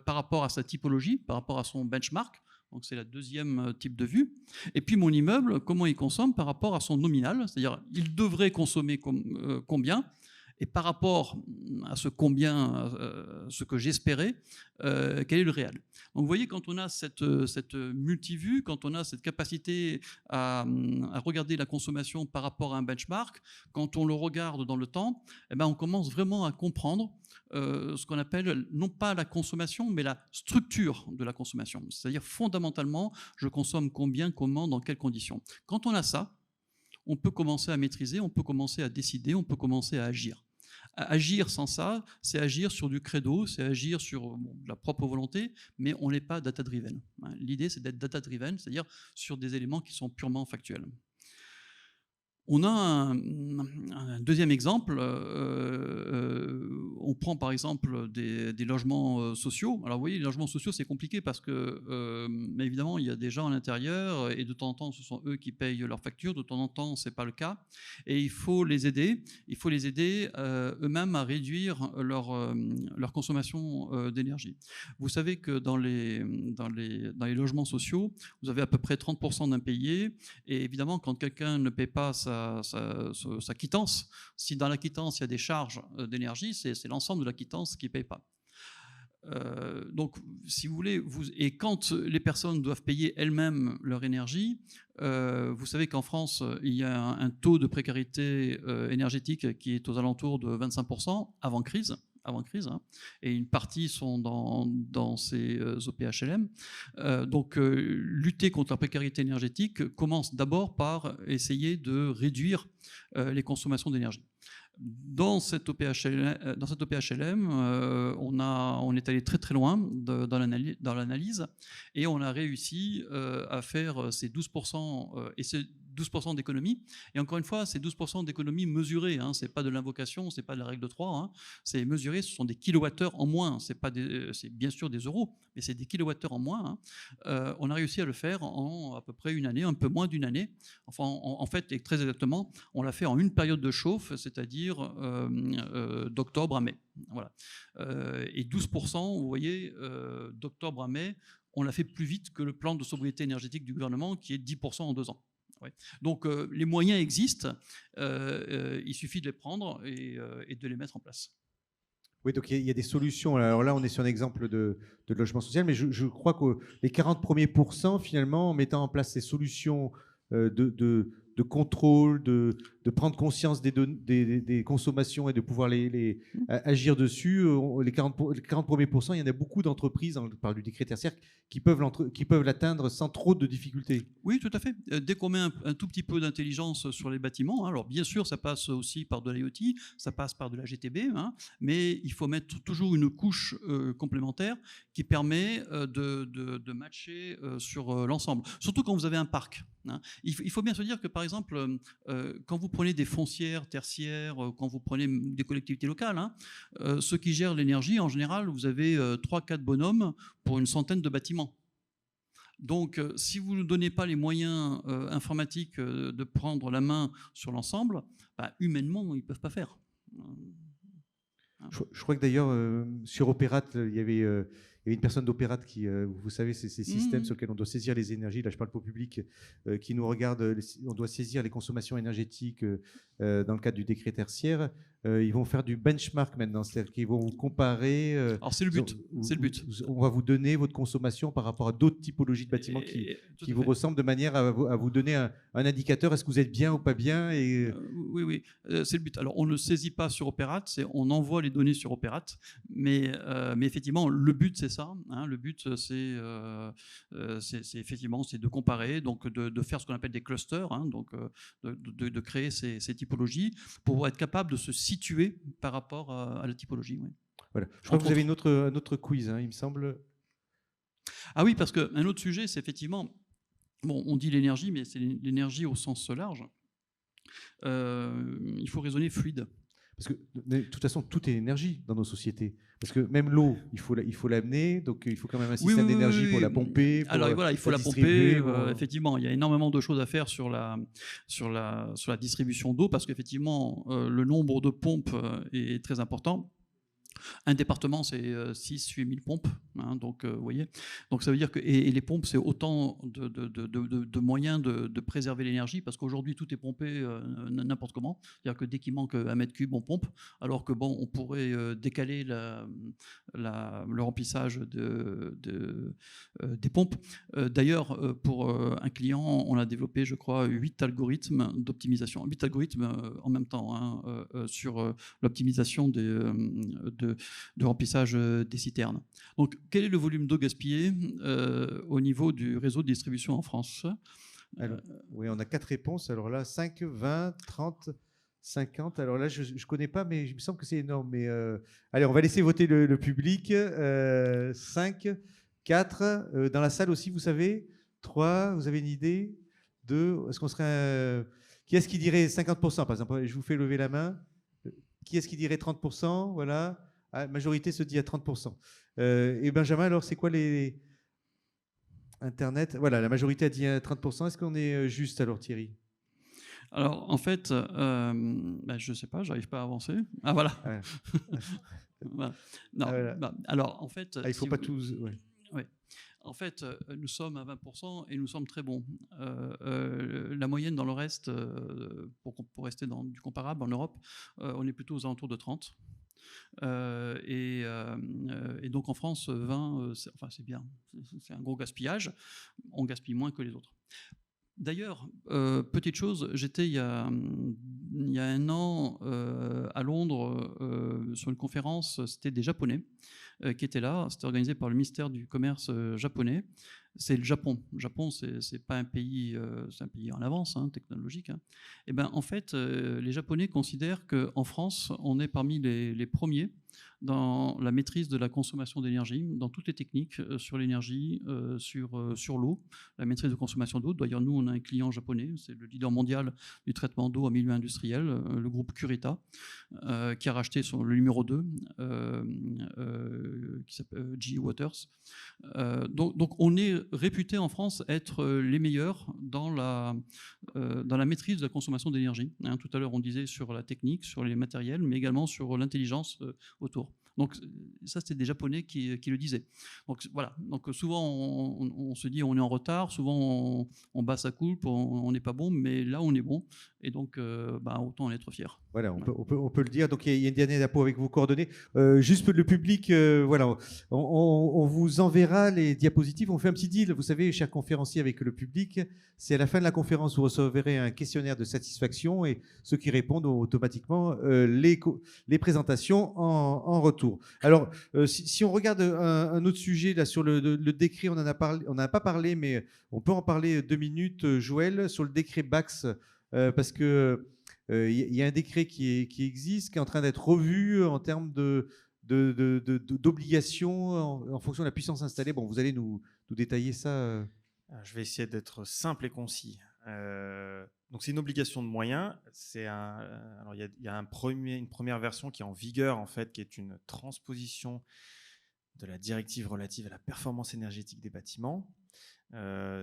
par rapport à sa typologie, par rapport à son benchmark. Donc c'est la deuxième type de vue. Et puis mon immeuble, comment il consomme par rapport à son nominal, c'est-à-dire il devrait consommer combien, et par rapport à ce combien, ce que j'espérais, quel est le réel. Donc vous voyez, quand on a cette multivue, quand on a cette capacité à regarder la consommation par rapport à un benchmark, quand on le regarde dans le temps, eh ben on commence vraiment à comprendre ce qu'on appelle non pas la consommation, mais la structure de la consommation. C'est-à-dire fondamentalement, je consomme combien, comment, dans quelles conditions. Quand on a ça, on peut commencer à maîtriser, on peut commencer à décider, on peut commencer à agir. Agir sans ça, c'est agir sur du credo, c'est agir sur la propre volonté, mais on n'est pas data-driven. L'idée, c'est d'être data-driven, c'est-à-dire sur des éléments qui sont purement factuels. On a un deuxième exemple. On prend par exemple des logements sociaux. Alors vous voyez, les logements sociaux, c'est compliqué parce que, mais évidemment, il y a des gens à l'intérieur et de temps en temps, ce sont eux qui payent leurs factures. De temps en temps, ce n'est pas le cas. Et il faut les aider. Il faut les aider eux-mêmes à réduire leur consommation d'énergie. Vous savez que dans les logements sociaux, vous avez à peu près 30% d'impayés. Et évidemment, quand quelqu'un ne paie pas sa quittance, si dans la quittance il y a des charges d'énergie, c'est l'ensemble de la quittance qui ne paye pas. Donc, si vous voulez, et quand les personnes doivent payer elles-mêmes leur énergie, vous savez qu'en France, il y a un taux de précarité énergétique qui est aux alentours de 25% avant crise, hein, et une partie sont dans ces OPHLM. Donc, lutter contre la précarité énergétique commence d'abord par essayer de réduire les consommations d'énergie. Dans cette OPHLM, on est allé très très loin dans l'analyse et on a réussi à faire ces 12%, et ces 12% d'économie. Et encore une fois, c'est 12% d'économie mesurée. Hein. Ce n'est pas de l'invocation, ce n'est pas de la règle de 3. Hein. C'est mesuré, ce sont des kilowattheures en moins. C'est bien sûr des euros, mais c'est des kilowattheures en moins. Hein. On a réussi à le faire en à peu près une année, un peu moins d'une année. Enfin, en fait, et très exactement, on l'a fait en une période de chauffe, c'est-à-dire d'octobre à mai. Voilà. Et 12%, vous voyez, d'octobre à mai, on l'a fait plus vite que le plan de sobriété énergétique du gouvernement, qui est 10% en 2 ans. Ouais. Donc les moyens existent, il suffit de les prendre et de les mettre en place. Oui, donc il y a des solutions. Alors là, on est sur un exemple de logement social, mais je crois que les 40 premiers pourcents, finalement, en mettant en place ces solutions de contrôle, de prendre conscience des consommations et de pouvoir agir dessus, les 40 premiers pourcents, il y en a beaucoup d'entreprises, on parle du décret tertiaire, qui peuvent l'atteindre sans trop de difficultés. Oui, tout à fait. Dès qu'on met un tout petit peu d'intelligence sur les bâtiments, hein, alors bien sûr, ça passe aussi par de l'IoT, ça passe par de la GTB, hein, mais il faut mettre toujours une couche complémentaire qui permet de matcher sur l'ensemble. Surtout quand vous avez un parc. Hein. Il faut bien se dire que, par exemple, quand vous prenez des foncières, tertiaires, quand vous prenez des collectivités locales, hein, ceux qui gèrent l'énergie, en général, vous avez 3-4 bonhommes pour une centaine de bâtiments. Donc, si vous ne donnez pas les moyens informatiques de prendre la main sur l'ensemble, bah, humainement, ils ne peuvent pas faire. Je crois que d'ailleurs, sur Opérat, il y avait une personne d'Opérat qui, vous savez, c'est ces systèmes sur lesquels on doit saisir les énergies. Là, je parle pour le public qui nous regarde. On doit saisir les consommations énergétiques dans le cadre du décret tertiaire. Ils vont faire du benchmark maintenant, c'est-à-dire qu'ils vont comparer. Alors, c'est le but. C'est le but. On va vous donner votre consommation par rapport à d'autres typologies de bâtiments qui vous ressemblent, de manière à vous donner un indicateur. Est-ce que vous êtes bien ou pas bien Oui, c'est le but. Alors, on ne saisit pas sur Opérat, on envoie les données sur Opérat, mais effectivement, le but, c'est ça. Hein, le but, c'est effectivement de comparer, donc de faire ce qu'on appelle des clusters, hein, donc de créer ces typologies pour être capable de se situer par rapport à la typologie. Oui. Voilà. Je crois que vous avez un autre quiz, hein, il me semble. Ah oui, parce qu'un autre sujet, c'est effectivement, bon, on dit l'énergie, mais c'est l'énergie au sens large. Il faut raisonner fluide. Parce que de toute façon, tout est énergie dans nos sociétés. Parce que même l'eau, il faut l'amener, donc il faut quand même un système d'énergie pour la pomper. Alors voilà, il faut la pomper. Effectivement, il y a énormément de choses à faire sur la distribution d'eau, parce qu'effectivement, le nombre de pompes est très important. Un département, c'est 6-8 000 pompes. Hein, donc, vous voyez. Donc, ça veut dire que. Et les pompes, c'est autant de moyens de préserver l'énergie, parce qu'aujourd'hui, tout est pompé n'importe comment. C'est-à-dire que dès qu'il manque 1 mètre cube, on pompe. Alors que, bon, on pourrait décaler le remplissage des pompes. D'ailleurs, pour un client, on a développé, je crois, 8 algorithmes d'optimisation. 8 algorithmes en même temps, hein, sur l'optimisation de remplissage des citernes. Donc, quel est le volume d'eau gaspillé au niveau du réseau de distribution en France? Alors, oui, on a 4 réponses. Alors là, 5, 20, 30, 50. Alors là, je ne connais pas, mais il me semble que c'est énorme. Mais allez, on va laisser voter le public. 5, 4. Dans la salle aussi, vous savez. 3, vous avez une idée. 2, est-ce qu'on serait... Qui est-ce qui dirait 50% par exemple? Je vous fais lever la main. Qui est-ce qui dirait 30%? Voilà. La majorité se dit à 30%. Et Benjamin, alors, c'est quoi les... Internet? Voilà, la majorité a dit à 30%. Est-ce qu'on est juste, alors, Thierry? Alors, en fait, je ne sais pas, j'arrive pas à avancer. Ah, voilà. Ouais. Voilà. Non, voilà. Alors, en fait... il ne faut pas tous... Ouais. Ouais. En fait, nous sommes à 20% et nous sommes très bons. La moyenne dans le reste, pour rester dans du comparable en Europe, on est plutôt aux alentours de 30. Et donc en France, 20, c'est bien. C'est un gros gaspillage. On gaspille moins que les autres. D'ailleurs, petite chose, j'étais il y a 1 an à Londres sur une conférence, c'était des Japonais qui étaient là, c'était organisé par le ministère du Commerce japonais. c'est le Japon. Le Japon, c'est pas un pays, c'est un pays en avance, technologique. Et ben, en fait, les Japonais considèrent qu'en France, on est parmi les premiers dans la maîtrise de la consommation d'énergie, dans toutes les techniques sur l'énergie, sur l'eau, la maîtrise de consommation d'eau. D'ailleurs, nous, on a un client japonais, c'est le leader mondial du traitement d'eau en milieu industriel, le groupe Kurita, qui a racheté le numéro 2, qui s'appelle GE Waters. Donc, on est réputé en France être les meilleurs dans la maîtrise de la consommation d'énergie. Tout à l'heure, on disait sur la technique, sur les matériels, mais également sur l'intelligence autour. Donc ça, c'était des Japonais qui le disaient. Donc voilà. Donc souvent, on se dit on est en retard, souvent on bat sa coupe, on n'est pas bon, mais là, on est bon. Et donc, autant en être fier. Voilà, on peut le dire. Donc, il y a une dernière diapo avec vos coordonnées. Juste pour le public, voilà, on vous enverra les diapositives. On fait un petit deal, vous savez, chers conférenciers, avec le public. C'est à la fin de la conférence, vous recevrez un questionnaire de satisfaction et ceux qui répondent ont automatiquement les présentations en retour. Alors, si on regarde un autre sujet là sur le décret, on n'en a pas parlé, mais on peut en parler 2 minutes, Joël, sur le décret BACS, parce que il y a un décret qui existe, qui est en train d'être revu en termes d'obligations en fonction de la puissance installée. Bon, vous allez nous détailler ça. Je vais essayer d'être simple et concis. Donc c'est une obligation de moyens. Alors il y a une première version qui est en vigueur en fait, qui est une transposition de la directive relative à la performance énergétique des bâtiments.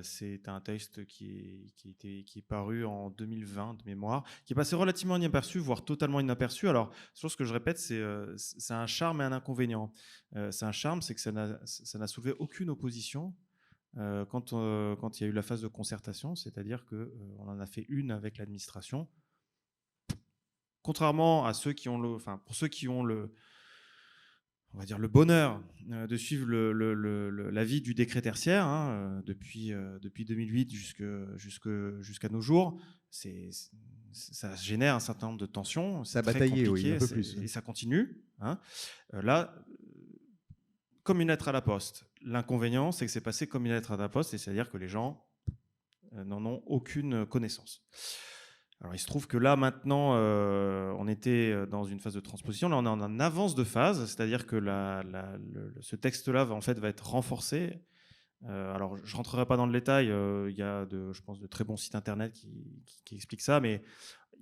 C'est un texte qui est paru en 2020 de mémoire, qui est passé relativement inaperçu, voire totalement inaperçu. Alors, ce que je répète, c'est un charme et un inconvénient. C'est un charme, c'est que ça n'a soulevé aucune opposition quand il y a eu la phase de concertation, c'est-à-dire qu'on en a fait une avec l'administration. Contrairement à pour ceux qui ont on va dire le bonheur de suivre l'avis du décret tertiaire depuis 2008 jusqu'à nos jours, ça génère un certain nombre de tensions. Ça a bataillé, oui, un peu plus. Et ça continue. Là, comme une lettre à la poste. L'inconvénient, c'est que c'est passé comme une lettre à la poste, c'est-à-dire que les gens n'en ont aucune connaissance. Alors, il se trouve que là, maintenant, on était dans une phase de transposition. Là, on est en avance de phase, c'est-à-dire que ce texte-là, va être renforcé. Alors, je ne rentrerai pas dans le détail. Il y a, je pense, de très bons sites internet qui expliquent ça, mais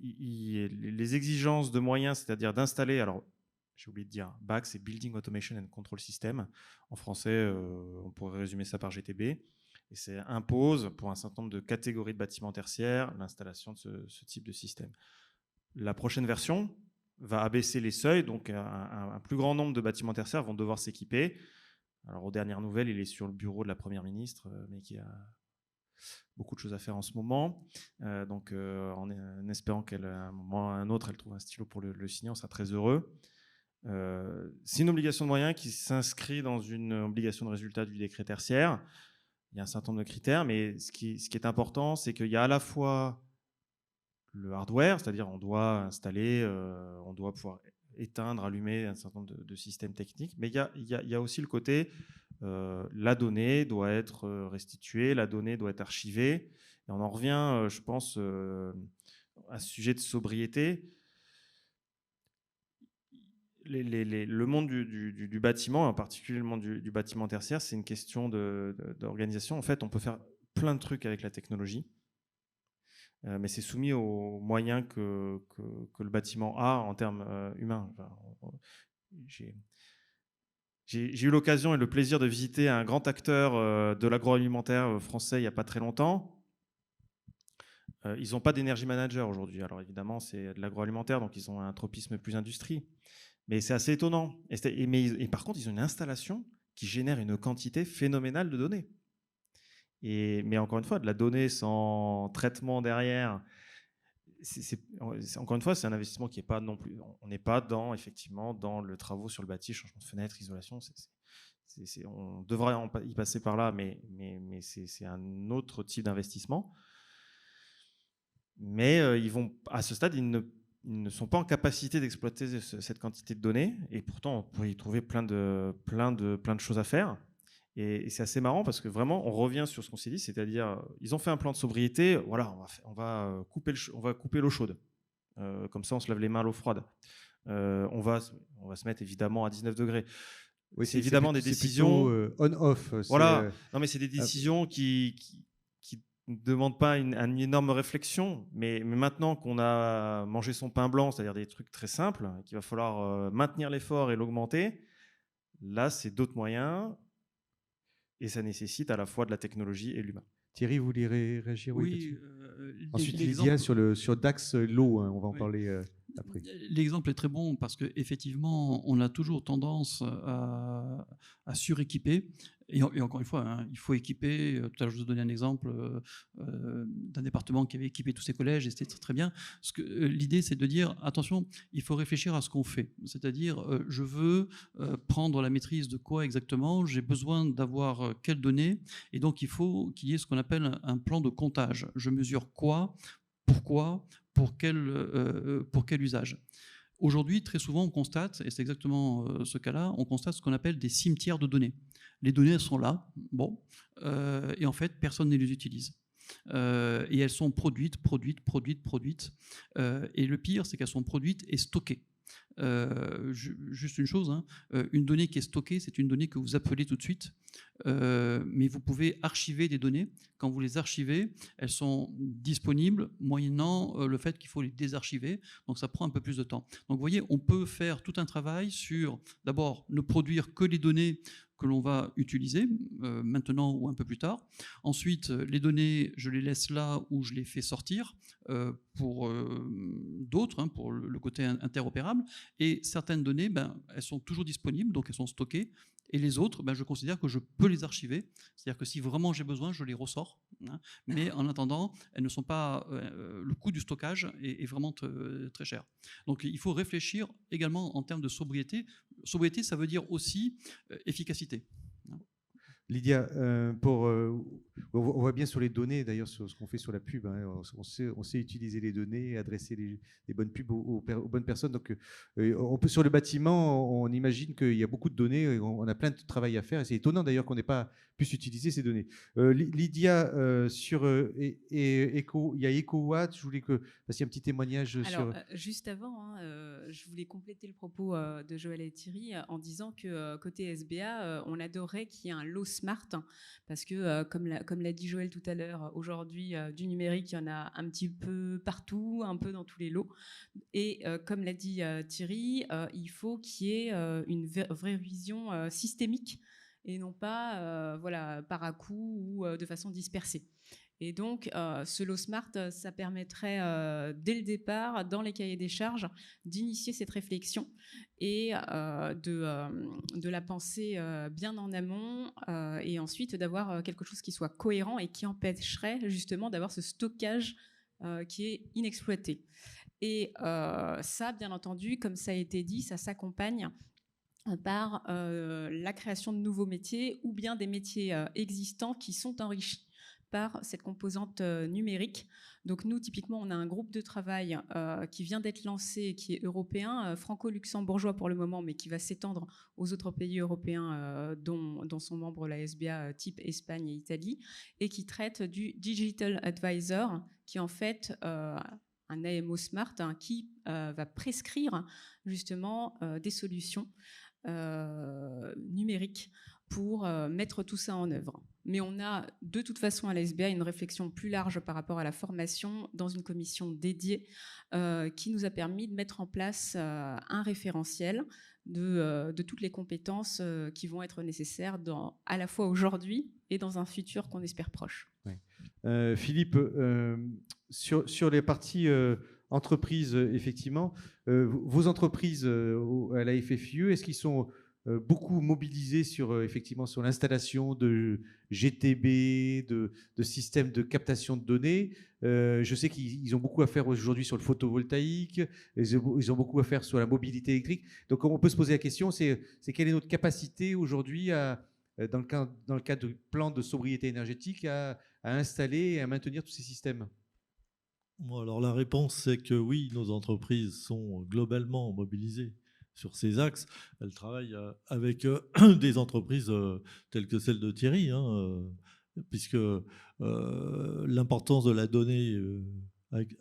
les exigences de moyens, c'est-à-dire d'installer... Alors, j'ai oublié de dire, BAC, c'est Building Automation and Control System. En français, on pourrait résumer ça par GTB. Et ça impose, pour un certain nombre de catégories de bâtiments tertiaires, l'installation de ce type de système. La prochaine version va abaisser les seuils, donc un plus grand nombre de bâtiments tertiaires vont devoir s'équiper. Alors, aux dernières nouvelles, il est sur le bureau de la Première ministre, mais qui a beaucoup de choses à faire en ce moment. Donc, en espérant qu'à un moment ou à un autre, elle trouve un stylo pour le signer, on sera très heureux. C'est une obligation de moyens qui s'inscrit dans une obligation de résultat du décret tertiaire. Il y a un certain nombre de critères, mais ce qui est important, c'est qu'il y a à la fois le hardware, c'est-à-dire on doit installer, on doit pouvoir éteindre, allumer un certain nombre de systèmes techniques, mais il y a aussi le côté la donnée doit être restituée, la donnée doit être archivée. Et on en revient, je pense, à ce sujet de sobriété. Le monde du bâtiment, en particulier le monde du bâtiment tertiaire, c'est une question d'organisation. En fait, on peut faire plein de trucs avec la technologie, mais c'est soumis aux moyens que le bâtiment a en termes humains. J'ai eu l'occasion et le plaisir de visiter un grand acteur de l'agroalimentaire français il n'y a pas très longtemps. Ils n'ont pas d'énergie manager aujourd'hui. Alors évidemment, c'est de l'agroalimentaire, donc ils ont un tropisme plus industrie. Mais c'est assez étonnant. Et par contre, ils ont une installation qui génère une quantité phénoménale de données. Mais encore une fois, de la donnée sans traitement derrière, encore une fois, c'est un investissement qui n'est pas non plus... On n'est pas effectivement dans le travaux sur le bâti, changement de fenêtre, isolation. On devrait y passer par là, mais c'est un autre type d'investissement. Mais à ce stade, ils ne sont pas en capacité d'exploiter cette quantité de données, et pourtant on pourrait y trouver plein de choses à faire. Et c'est assez marrant parce que vraiment, on revient sur ce qu'on s'est dit, c'est-à-dire, ils ont fait un plan de sobriété, voilà, on va couper l'eau chaude. Comme ça, on se lave les mains à l'eau froide. On va se mettre évidemment à 19 degrés. Oui, c'est évidemment des décisions on-off. Voilà. Non, mais c'est des décisions qui ne demandent pas une énorme réflexion. Mais maintenant qu'on a mangé son pain blanc, c'est-à-dire des trucs très simples, qu'il va falloir maintenir l'effort et l'augmenter, là, c'est d'autres moyens. Et ça nécessite à la fois de la technologie et l'humain. Thierry, vous voulez réagir? Oui. Ensuite, Lydia sur Dax, l'eau, on va en parler après. L'exemple est très bon parce qu'effectivement, on a toujours tendance à suréquiper. Et encore une fois, il faut équiper. Tout à l'heure, je vous ai donné un exemple d'un département qui avait équipé tous ses collèges et c'était très, très bien. L'idée, c'est de dire, attention, il faut réfléchir à ce qu'on fait. C'est-à-dire, je veux prendre la maîtrise de quoi exactement, j'ai besoin d'avoir quelles données, et donc il faut qu'il y ait ce qu'on appelle un plan de comptage. Je mesure quoi, pourquoi, pour quel usage. Aujourd'hui, très souvent, on constate, et c'est exactement ce cas-là, on constate ce qu'on appelle des cimetières de données. Les données, elles sont là, et en fait, personne ne les utilise. Et elles sont produites. Et le pire, c'est qu'elles sont produites et stockées. Juste une chose, une donnée qui est stockée, c'est une donnée que vous appelez tout de suite, mais vous pouvez archiver des données. Quand vous les archivez, elles sont disponibles moyennant le fait qu'il faut les désarchiver, donc ça prend un peu plus de temps. Donc vous voyez, on peut faire tout un travail sur, d'abord, ne produire que les données que l'on va utiliser maintenant ou un peu plus tard. Ensuite, les données, je les laisse là où je les fais sortir pour d'autres, pour le côté interopérable. Et certaines données, elles sont toujours disponibles, donc elles sont stockées. Et les autres, je considère que je peux les archiver. C'est-à-dire que si vraiment j'ai besoin, je les ressors. Mais en attendant, elles ne sont pas. Le coût du stockage est vraiment très cher. Donc il faut réfléchir également en termes de sobriété. Sobriété, ça veut dire aussi efficacité. Lydia, on voit bien sur les données, d'ailleurs, sur ce qu'on fait sur la pub, on sait utiliser les données, adresser les bonnes pubs aux bonnes personnes. Donc, sur le bâtiment, on imagine qu'il y a beaucoup de données, on a plein de travail à faire, et c'est étonnant d'ailleurs qu'on n'ait pas pu utiliser ces données. Lydia, sur il y a EcoWatt, je voulais que vous fassiez un petit témoignage sur... Juste avant, je voulais compléter le propos de Joël et Thierry en disant que côté SBA, on adorait qu'il y ait un lot smart, parce que comme l'a dit Joël tout à l'heure, aujourd'hui du numérique, il y en a un petit peu partout, un peu dans tous les lots. Et comme l'a dit Thierry, il faut qu'il y ait une vraie vision systémique et non pas par à-coup ou de façon dispersée. Et donc, ce lot smart, ça permettrait, dès le départ, dans les cahiers des charges, d'initier cette réflexion et de la penser bien en amont et ensuite d'avoir quelque chose qui soit cohérent et qui empêcherait justement d'avoir ce stockage qui est inexploité. Et ça, bien entendu, comme ça a été dit, ça s'accompagne par la création de nouveaux métiers ou bien des métiers existants qui sont enrichis par cette composante numérique. Donc nous, typiquement, on a un groupe de travail qui vient d'être lancé, qui est européen, franco-luxembourgeois pour le moment, mais qui va s'étendre aux autres pays européens dont sont membres la SBA type Espagne et Italie, et qui traite du Digital Advisor, qui est en fait un AMO Smart qui va prescrire justement des solutions numériques pour mettre tout ça en œuvre. Mais on a de toute façon à la SBA une réflexion plus large par rapport à la formation dans une commission dédiée qui nous a permis de mettre en place un référentiel de toutes les compétences qui vont être nécessaires à la fois aujourd'hui et dans un futur qu'on espère proche. Oui. Philippe, sur les parties entreprises, effectivement, vos entreprises à la FFIE, est-ce qu'ils sont beaucoup mobilisés effectivement sur l'installation de GTB, de systèmes de captation de données? Je sais qu'ils ont beaucoup à faire aujourd'hui sur le photovoltaïque, ils ont beaucoup à faire sur la mobilité électrique. Donc on peut se poser la question, c'est quelle est notre capacité aujourd'hui dans le cadre du plan de sobriété énergétique à installer et à maintenir tous ces systèmes? Alors la réponse, c'est que oui, nos entreprises sont globalement mobilisées. sur ces axes. Elle travaille avec des entreprises telles que celle de Thierry, puisque l'importance de la donnée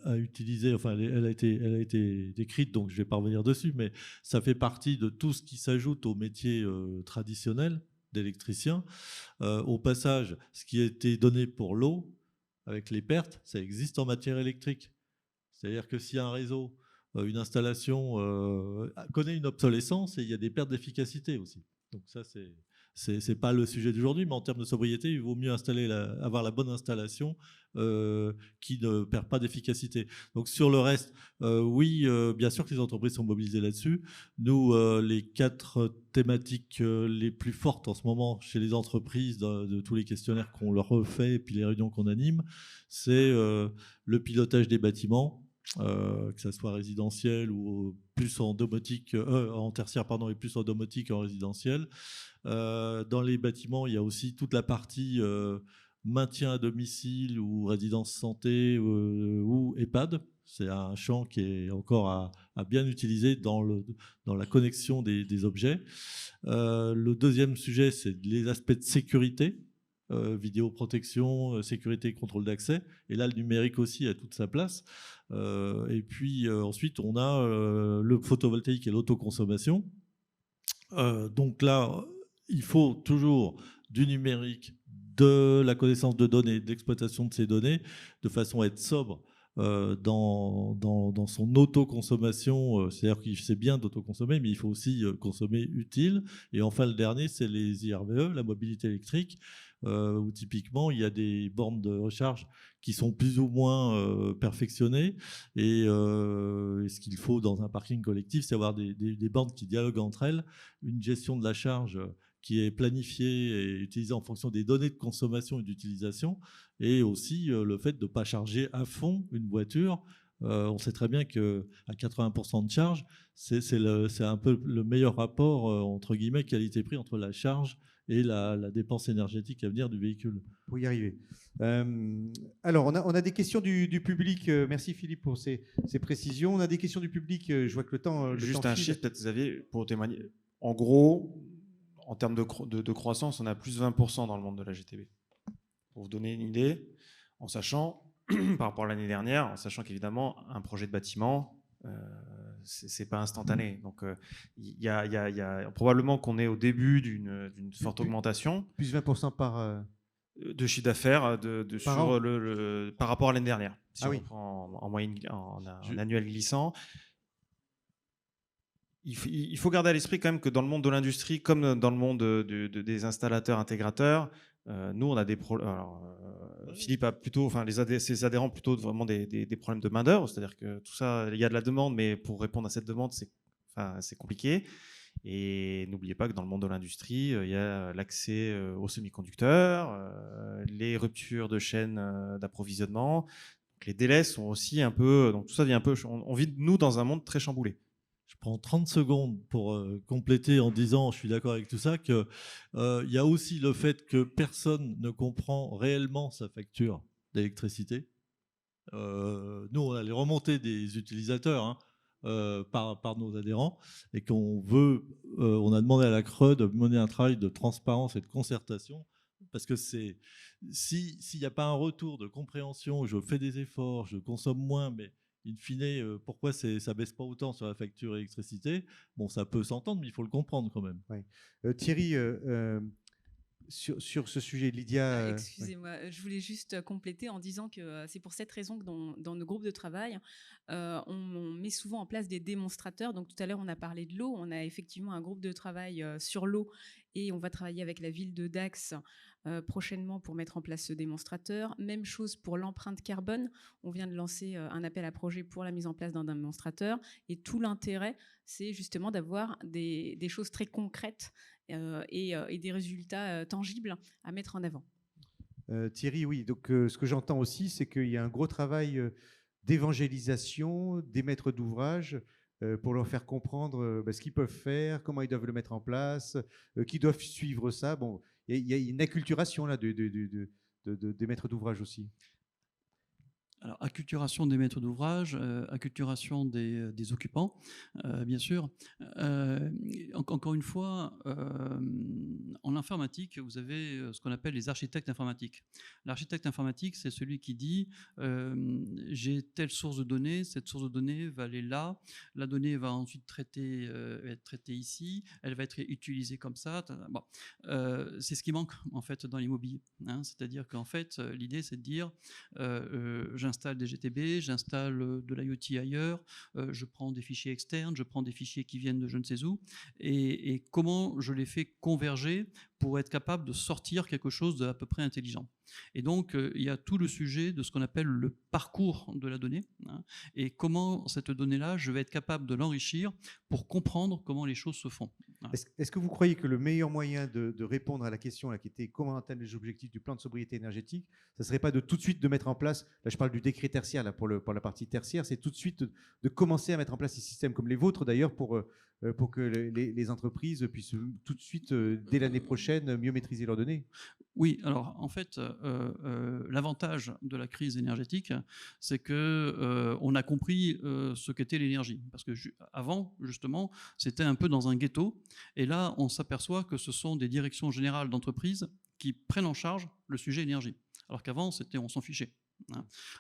à utiliser, enfin, elle a été décrite, donc je ne vais pas revenir dessus, mais ça fait partie de tout ce qui s'ajoute au métier traditionnel d'électricien. Au passage, ce qui a été donné pour l'eau, avec les pertes, ça existe en matière électrique. C'est-à-dire que si un réseau, une installation connaît une obsolescence, et il y a des pertes d'efficacité aussi. Donc ça, c'est pas le sujet d'aujourd'hui, mais en termes de sobriété, il vaut mieux avoir la bonne installation qui ne perd pas d'efficacité. Donc sur le reste, oui, bien sûr que les entreprises sont mobilisées là-dessus. Nous, les 4 thématiques les plus fortes en ce moment chez les entreprises, de tous les questionnaires qu'on leur refait et puis les réunions qu'on anime, c'est le pilotage des bâtiments, que ça soit résidentiel ou plus en domotique, en tertiaire pardon, et plus en domotique en résidentiel. Dans les bâtiments, il y a aussi toute la partie maintien à domicile ou résidence santé ou EHPAD. C'est un champ qui est encore à bien utiliser dans la connexion des objets. Le deuxième sujet, c'est les aspects de sécurité. Vidéoprotection, sécurité, contrôle d'accès. Et là, le numérique aussi a toute sa place. Et puis ensuite, on a le photovoltaïque et l'autoconsommation. Donc là, il faut toujours du numérique, de la connaissance de données, d'exploitation de ces données, de façon à être sobre dans son autoconsommation. C'est-à-dire qu'il c'est bien d'autoconsommer, mais il faut aussi consommer utile. Et enfin, le dernier, c'est les IRVE, la mobilité électrique, où typiquement, il y a des bornes de recharge qui sont plus ou moins perfectionnées. Et ce qu'il faut dans un parking collectif, c'est avoir des bornes qui dialoguent entre elles, une gestion de la charge qui est planifiée et utilisée en fonction des données de consommation et d'utilisation, et aussi le fait de ne pas charger à fond une voiture. On sait très bien qu'à 80% de charge, c'est un peu le meilleur rapport, entre guillemets, qualité-prix entre la charge et la dépense énergétique à venir du véhicule. Pour y arriver. Alors, on a des questions du public. Merci Philippe pour ces précisions. On a des questions du public. Je vois que le temps. Juste un chiffre, peut-être, Xavier, pour témoigner. En gros, en termes de croissance, on a plus de 20% dans le monde de la GTB. Pour vous donner une idée, en sachant, par rapport à l'année dernière, en sachant qu'évidemment, un projet de bâtiment, c'est pas instantané. Donc, il y a probablement qu'on est au début d'une forte augmentation. Plus 20% par... de chiffre d'affaires par rapport à l'année dernière. Si on oui. prend en moyenne, en annuel glissant. Il faut garder à l'esprit quand même que dans le monde de l'industrie, comme dans le monde des installateurs intégrateurs, nous on a des problèmes. Philippe a plutôt, enfin ses adhérents plutôt vraiment des problèmes de main d'œuvre, c'est-à-dire que tout ça, il y a de la demande, mais pour répondre à cette demande, c'est compliqué. Et n'oubliez pas que dans le monde de l'industrie, il y a l'accès aux semi-conducteurs, les ruptures de chaînes d'approvisionnement. Donc les délais sont aussi un peu. Donc tout ça vient un peu. On vit nous dans un monde très chamboulé. Je prends 30 secondes pour compléter en disant, je suis d'accord avec tout ça, qu'il y a aussi le fait que personne ne comprend réellement sa facture d'électricité. Nous, on a les remontées des utilisateurs par nos adhérents, et on a demandé à la CRE de mener un travail de transparence et de concertation, parce que s'il n'y a pas un retour de compréhension, je fais des efforts, je consomme moins, mais in fine, pourquoi ça ne baisse pas autant sur la facture électricité? Bon, ça peut s'entendre, mais il faut le comprendre quand même. Ouais. Thierry, sur ce sujet, Lydia... Excusez-moi, je voulais juste compléter en disant que c'est pour cette raison que dans nos groupes de travail, on met souvent en place des démonstrateurs. Donc tout à l'heure, on a parlé de l'eau. On a effectivement un groupe de travail sur l'eau et on va travailler avec la ville de Dax prochainement pour mettre en place ce démonstrateur. Même chose pour l'empreinte carbone. On vient de lancer un appel à projet pour la mise en place d'un démonstrateur. Et tout l'intérêt, c'est justement d'avoir des choses très concrètes et des résultats tangibles à mettre en avant. Thierry, oui. Donc, ce que j'entends aussi, c'est qu'il y a un gros travail d'évangélisation des maîtres d'ouvrage pour leur faire comprendre ce qu'ils peuvent faire, comment ils doivent le mettre en place, qui doivent suivre ça. Bon, il y a une acculturation là des maîtres d'ouvrage aussi. Alors, acculturation des maîtres d'ouvrage, acculturation des occupants, bien sûr. Encore une fois, en informatique, vous avez ce qu'on appelle les architectes informatiques. L'architecte informatique, c'est celui qui dit j'ai telle source de données, cette source de données va aller là, la donnée va ensuite être traitée ici, elle va être utilisée comme ça. Bon. C'est ce qui manque en fait dans l'immobilier. Hein. C'est-à-dire qu'en fait, l'idée, c'est de dire j'installe des GTB, j'installe de l'IoT ailleurs, je prends des fichiers externes, je prends des fichiers qui viennent de je ne sais où, et comment je les fais converger pour être capable de sortir quelque chose d'à peu près intelligent. Et donc, il y a tout le sujet de ce qu'on appelle le parcours de la donnée, hein, et comment cette donnée-là, je vais être capable de l'enrichir pour comprendre comment les choses se font. Est-ce que vous croyez que le meilleur moyen de répondre à la question là, qui était comment atteindre les objectifs du plan de sobriété énergétique, ce ne serait pas de tout de suite de mettre en place, là je parle du décret tertiaire là, pour la partie tertiaire, c'est tout de suite de commencer à mettre en place des systèmes comme les vôtres d'ailleurs pour que les entreprises puissent tout de suite, dès l'année prochaine, mieux maîtriser leurs données? Oui, alors en fait, l'avantage de la crise énergétique, c'est que on a compris ce qu'était l'énergie. Parce que avant, justement, c'était un peu dans un ghetto. Et là, on s'aperçoit que ce sont des directions générales d'entreprise qui prennent en charge le sujet énergie. Alors qu'avant, on s'en fichait.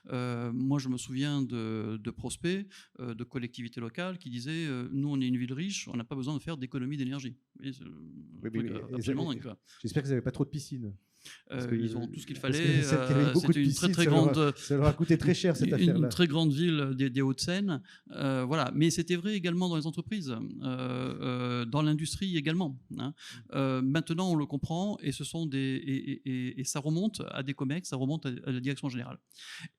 Moi, je me souviens de prospects, de collectivités locales qui disaient nous, on est une ville riche, on n'a pas besoin de faire d'économie d'énergie. Absolument dingue. J'espère que vous n'avez pas trop de piscines. Ils ont tout ce qu'il fallait. C'était une très grande. Ça leur a coûté très cher cette affaire-là. Une très grande ville des Hauts-de-Seine. Voilà. Mais c'était vrai également dans les entreprises, dans l'industrie également. Hein. Maintenant, on le comprend et et ça remonte à des COMEX, ça remonte à la direction générale.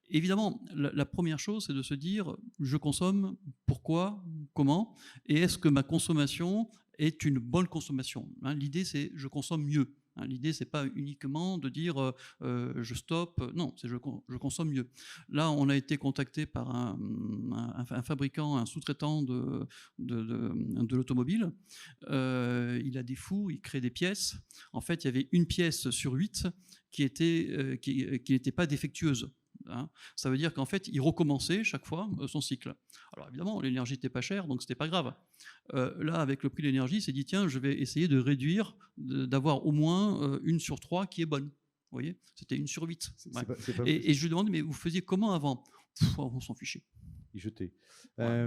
Évidemment, la première chose, c'est de se dire je consomme, pourquoi, comment, et est-ce que ma consommation est une bonne consommation, hein. L'idée, c'est je consomme mieux. L'idée, c'est pas uniquement de dire je stoppe, non, c'est je consomme mieux. Là, on a été contacté par un fabricant, un sous-traitant de l'automobile. Il a des fours, il crée des pièces. En fait, il y avait une pièce sur 8 qui n'était pas défectueuse. Hein. Ça veut dire qu'en fait, il recommençait chaque fois son cycle. Alors évidemment, l'énergie n'était pas chère, donc c'était pas grave. Là, avec le prix de l'énergie, il s'est dit tiens, je vais essayer de réduire, d'avoir au moins 1 sur 3 qui est bonne. Vous voyez, c'était 1 sur 8. Ouais. Et je lui demande mais vous faisiez comment avant? On s'en fichait. Il jetait. Ouais.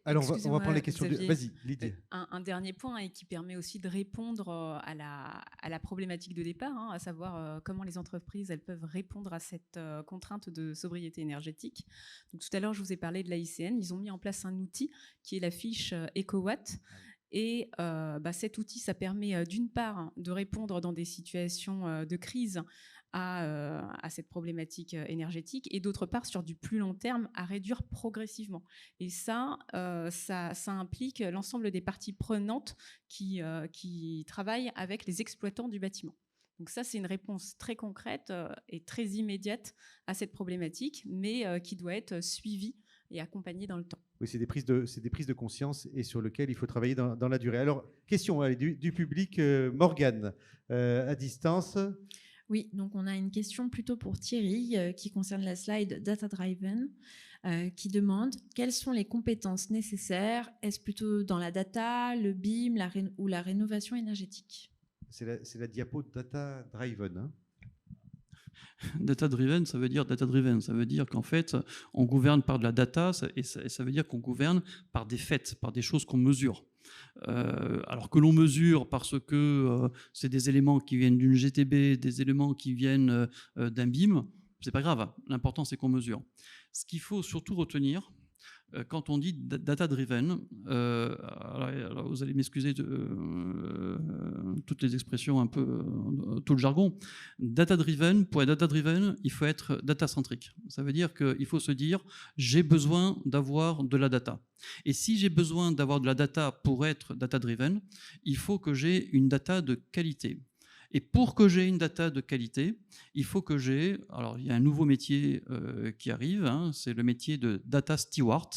Alors, on va prendre les questions. Vas-y, Lydie. Un dernier point et qui permet aussi de répondre à la problématique de départ, hein, à savoir comment les entreprises elles peuvent répondre à cette contrainte de sobriété énergétique. Donc, tout à l'heure, je vous ai parlé de l'AICN. Ils ont mis en place un outil qui est la fiche EcoWatt. Et cet outil, ça permet d'une part de répondre dans des situations de crise à cette problématique énergétique et d'autre part, sur du plus long terme, à réduire progressivement. Et ça implique l'ensemble des parties prenantes qui travaillent avec les exploitants du bâtiment. Donc ça, c'est une réponse très concrète et très immédiate à cette problématique, mais qui doit être suivie et accompagnée dans le temps. Oui, c'est des prises de conscience et sur lesquelles il faut travailler dans la durée. Alors, question du public, Morgane, à distance. Oui, donc on a une question plutôt pour Thierry qui concerne la slide Data Driven, qui demande quelles sont les compétences nécessaires. Est-ce plutôt dans la data, le BIM ou la rénovation énergétique? C'est la diapo Data Driven. Hein. Data driven, ça veut dire data driven. Ça veut dire qu'en fait, on gouverne par de la data et ça veut dire qu'on gouverne par des faits, par des choses qu'on mesure. Alors que l'on mesure parce que c'est des éléments qui viennent d'une GTB, des éléments qui viennent d'un BIM, c'est pas grave. L'important, c'est qu'on mesure. Ce qu'il faut surtout retenir, quand on dit data-driven, alors vous allez m'excuser toutes les expressions, un peu tout le jargon. Data-driven, pour être data-driven, il faut être data-centrique. Ça veut dire qu'il faut se dire, j'ai besoin d'avoir de la data. Et si j'ai besoin d'avoir de la data pour être data-driven, il faut que j'ai une data de qualité. Et pour que j'ai une data de qualité, il faut que j'ai... Alors, il y a un nouveau métier qui arrive, hein, c'est le métier de data steward.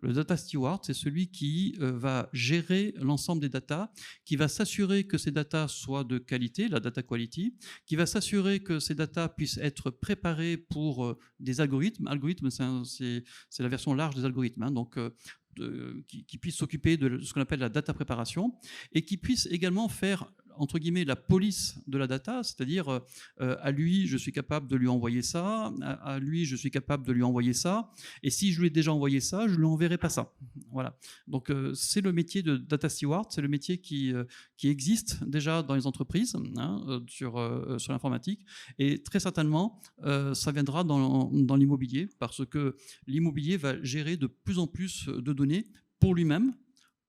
Le data steward, c'est celui qui va gérer l'ensemble des datas, qui va s'assurer que ces datas soient de qualité, la data quality, qui va s'assurer que ces datas puissent être préparées pour des algorithmes. Algorithmes, c'est la version large des algorithmes, hein, donc qui puisse s'occuper de ce qu'on appelle la data préparation et qui puisse également faire, entre guillemets, la police de la data, c'est-à-dire à lui, je suis capable de lui envoyer ça, à lui, je suis capable de lui envoyer ça, et si je lui ai déjà envoyé ça, je ne lui enverrai pas ça. Voilà. Donc, c'est le métier de data steward, c'est le métier qui existe déjà dans les entreprises, hein, sur l'informatique, et très certainement, ça viendra dans l'immobilier, parce que l'immobilier va gérer de plus en plus de données pour lui-même,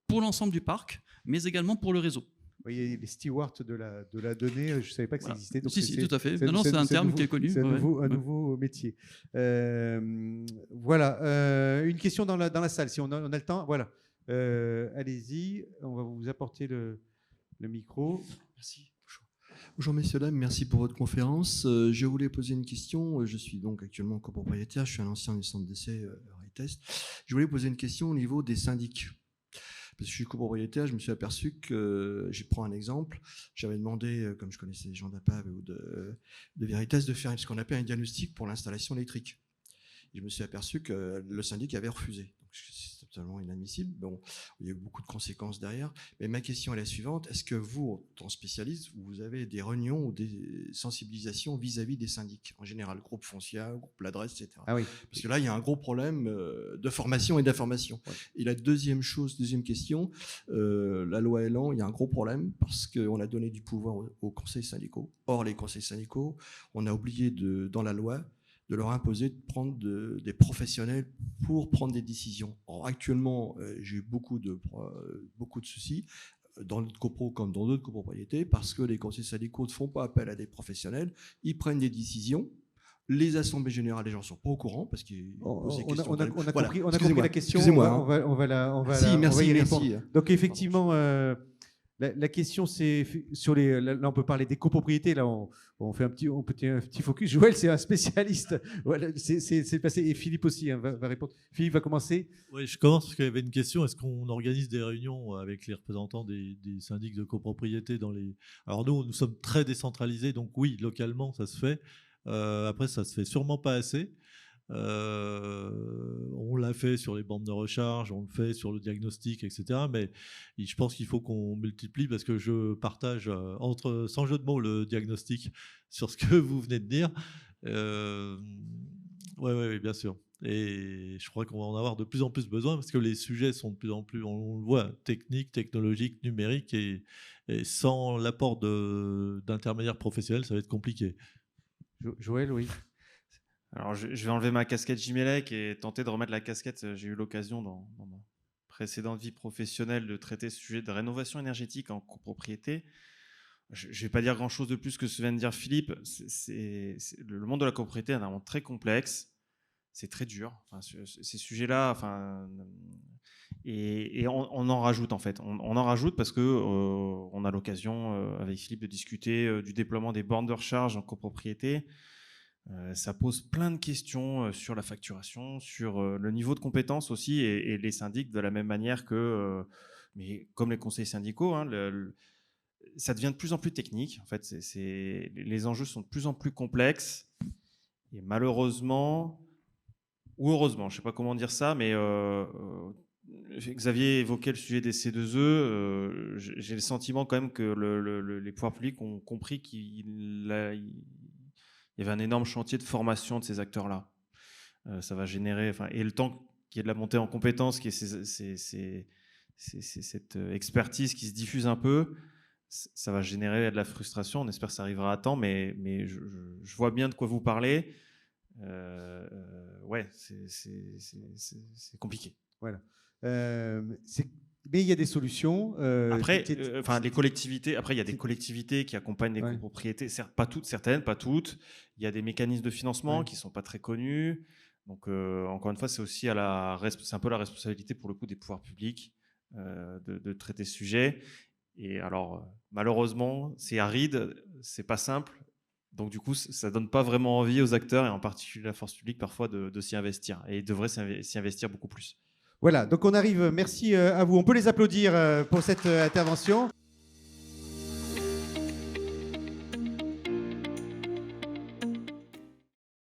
pour l'ensemble du parc, mais également pour le réseau. Oui, les stewards de la donnée, je ne savais pas que ça existait. Donc si, tout à fait. Non, c'est un terme qui est connu. C'est un nouveau métier. Voilà. Une question dans la salle, si on a le temps. Voilà. Allez-y, on va vous apporter le micro. Merci. Bonjour messieurs, dames, merci pour votre conférence. Je voulais poser une question. Je suis donc actuellement copropriétaire, je suis un ancien du centre d'essai Test. Je voulais poser une question au niveau des syndics. Parce que je suis copropriétaire, je me suis aperçu que, je prends un exemple, j'avais demandé, comme je connaissais les gens d'APAV ou de Veritas, de faire ce qu'on appelle un diagnostic pour l'installation électrique. Et je me suis aperçu que le syndic avait refusé. Donc, c'est totalement inadmissible. Bon, il y a eu beaucoup de conséquences derrière. Mais ma question est la suivante. Est-ce que vous, en tant que spécialiste, vous avez des réunions ou des sensibilisations vis-à-vis des syndics, en général, groupe Foncia, groupe L'Adresse, etc. Ah oui. Parce que là, il y a un gros problème de formation et d'information. Ouais. Et la deuxième question, la loi Elan, il y a un gros problème parce qu'on a donné du pouvoir aux conseils syndicaux. Or, les conseils syndicaux, on a oublié dans la loi de leur imposer de prendre des professionnels pour prendre des décisions. Or, actuellement, j'ai eu beaucoup de soucis dans notre copro comme dans d'autres copropriétés parce que les conseils syndicaux ne font pas appel à des professionnels, ils prennent des décisions. Les assemblées générales, les gens ne sont pas au courant parce qu'ils posent des questions. On a compris la question. Excusez-moi. On va y répondre. Donc effectivement, la question c'est sur les. Là, on peut parler des copropriétés. Là, on fait un petit focus. Joël, c'est un spécialiste. Voilà, c'est passé. Et Philippe aussi va répondre. Philippe va commencer. Oui, je commence parce qu'il y avait une question. Est-ce qu'on organise des réunions avec les représentants des syndics de copropriété dans les. Alors nous sommes très décentralisés, donc oui, localement, ça se fait. Après, ça se fait sûrement pas assez. On l'a fait sur les bandes de recharge, on le fait sur le diagnostic, etc. Mais je pense qu'il faut qu'on multiplie parce que je partage, sans jeu de mots, le diagnostic sur ce que vous venez de dire. Oui, bien sûr. Et je crois qu'on va en avoir de plus en plus besoin parce que les sujets sont de plus en plus, on le voit, techniques, technologiques, numériques, et sans l'apport d'intermédiaires professionnels, ça va être compliqué. Joël, oui. Alors, je vais enlever ma casquette Jimelec et tenter de remettre la casquette. J'ai eu l'occasion dans ma précédente vie professionnelle de traiter ce sujet de rénovation énergétique en copropriété. Je ne vais pas dire grand-chose de plus que ce que vient de dire Philippe. Le monde de la copropriété est un monde très complexe. C'est très dur. Enfin, ces sujets-là, et on en rajoute en fait. On en rajoute parce que on a l'occasion avec Philippe de discuter du déploiement des bornes de recharge en copropriété. Ça pose plein de questions sur la facturation, sur le niveau de compétence aussi, et les syndics de la même manière que, mais comme les conseils syndicaux, hein, ça devient de plus en plus technique. En fait, les enjeux sont de plus en plus complexes, et malheureusement, ou heureusement, je ne sais pas comment dire ça, mais Xavier évoquait le sujet des C2E. J'ai le sentiment quand même que les pouvoirs publics ont compris qu'il y avait un énorme chantier de formation de ces acteurs-là. Ça va générer, et le temps qu'il y ait de la montée en compétences, qu'il y ait cette expertise qui se diffuse un peu, ça va générer de la frustration. On espère que ça arrivera à temps, mais je vois bien de quoi vous parlez. Ouais, c'est compliqué. Voilà. Mais il y a des solutions. Après, les collectivités. Après, il y a des collectivités qui accompagnent les copropriétés. Pas toutes, certaines, pas toutes. Il y a des mécanismes de financement qui sont pas très connus. Donc, encore une fois, c'est aussi c'est un peu la responsabilité pour le coup des pouvoirs publics de traiter ce sujet. Et alors, malheureusement, c'est aride c'est pas simple. Donc du coup, ça donne pas vraiment envie aux acteurs, et en particulier la force publique, parfois de s'y investir. Et ils devraient s'y investir beaucoup plus. Voilà, donc on arrive, merci à vous. On peut les applaudir pour cette intervention.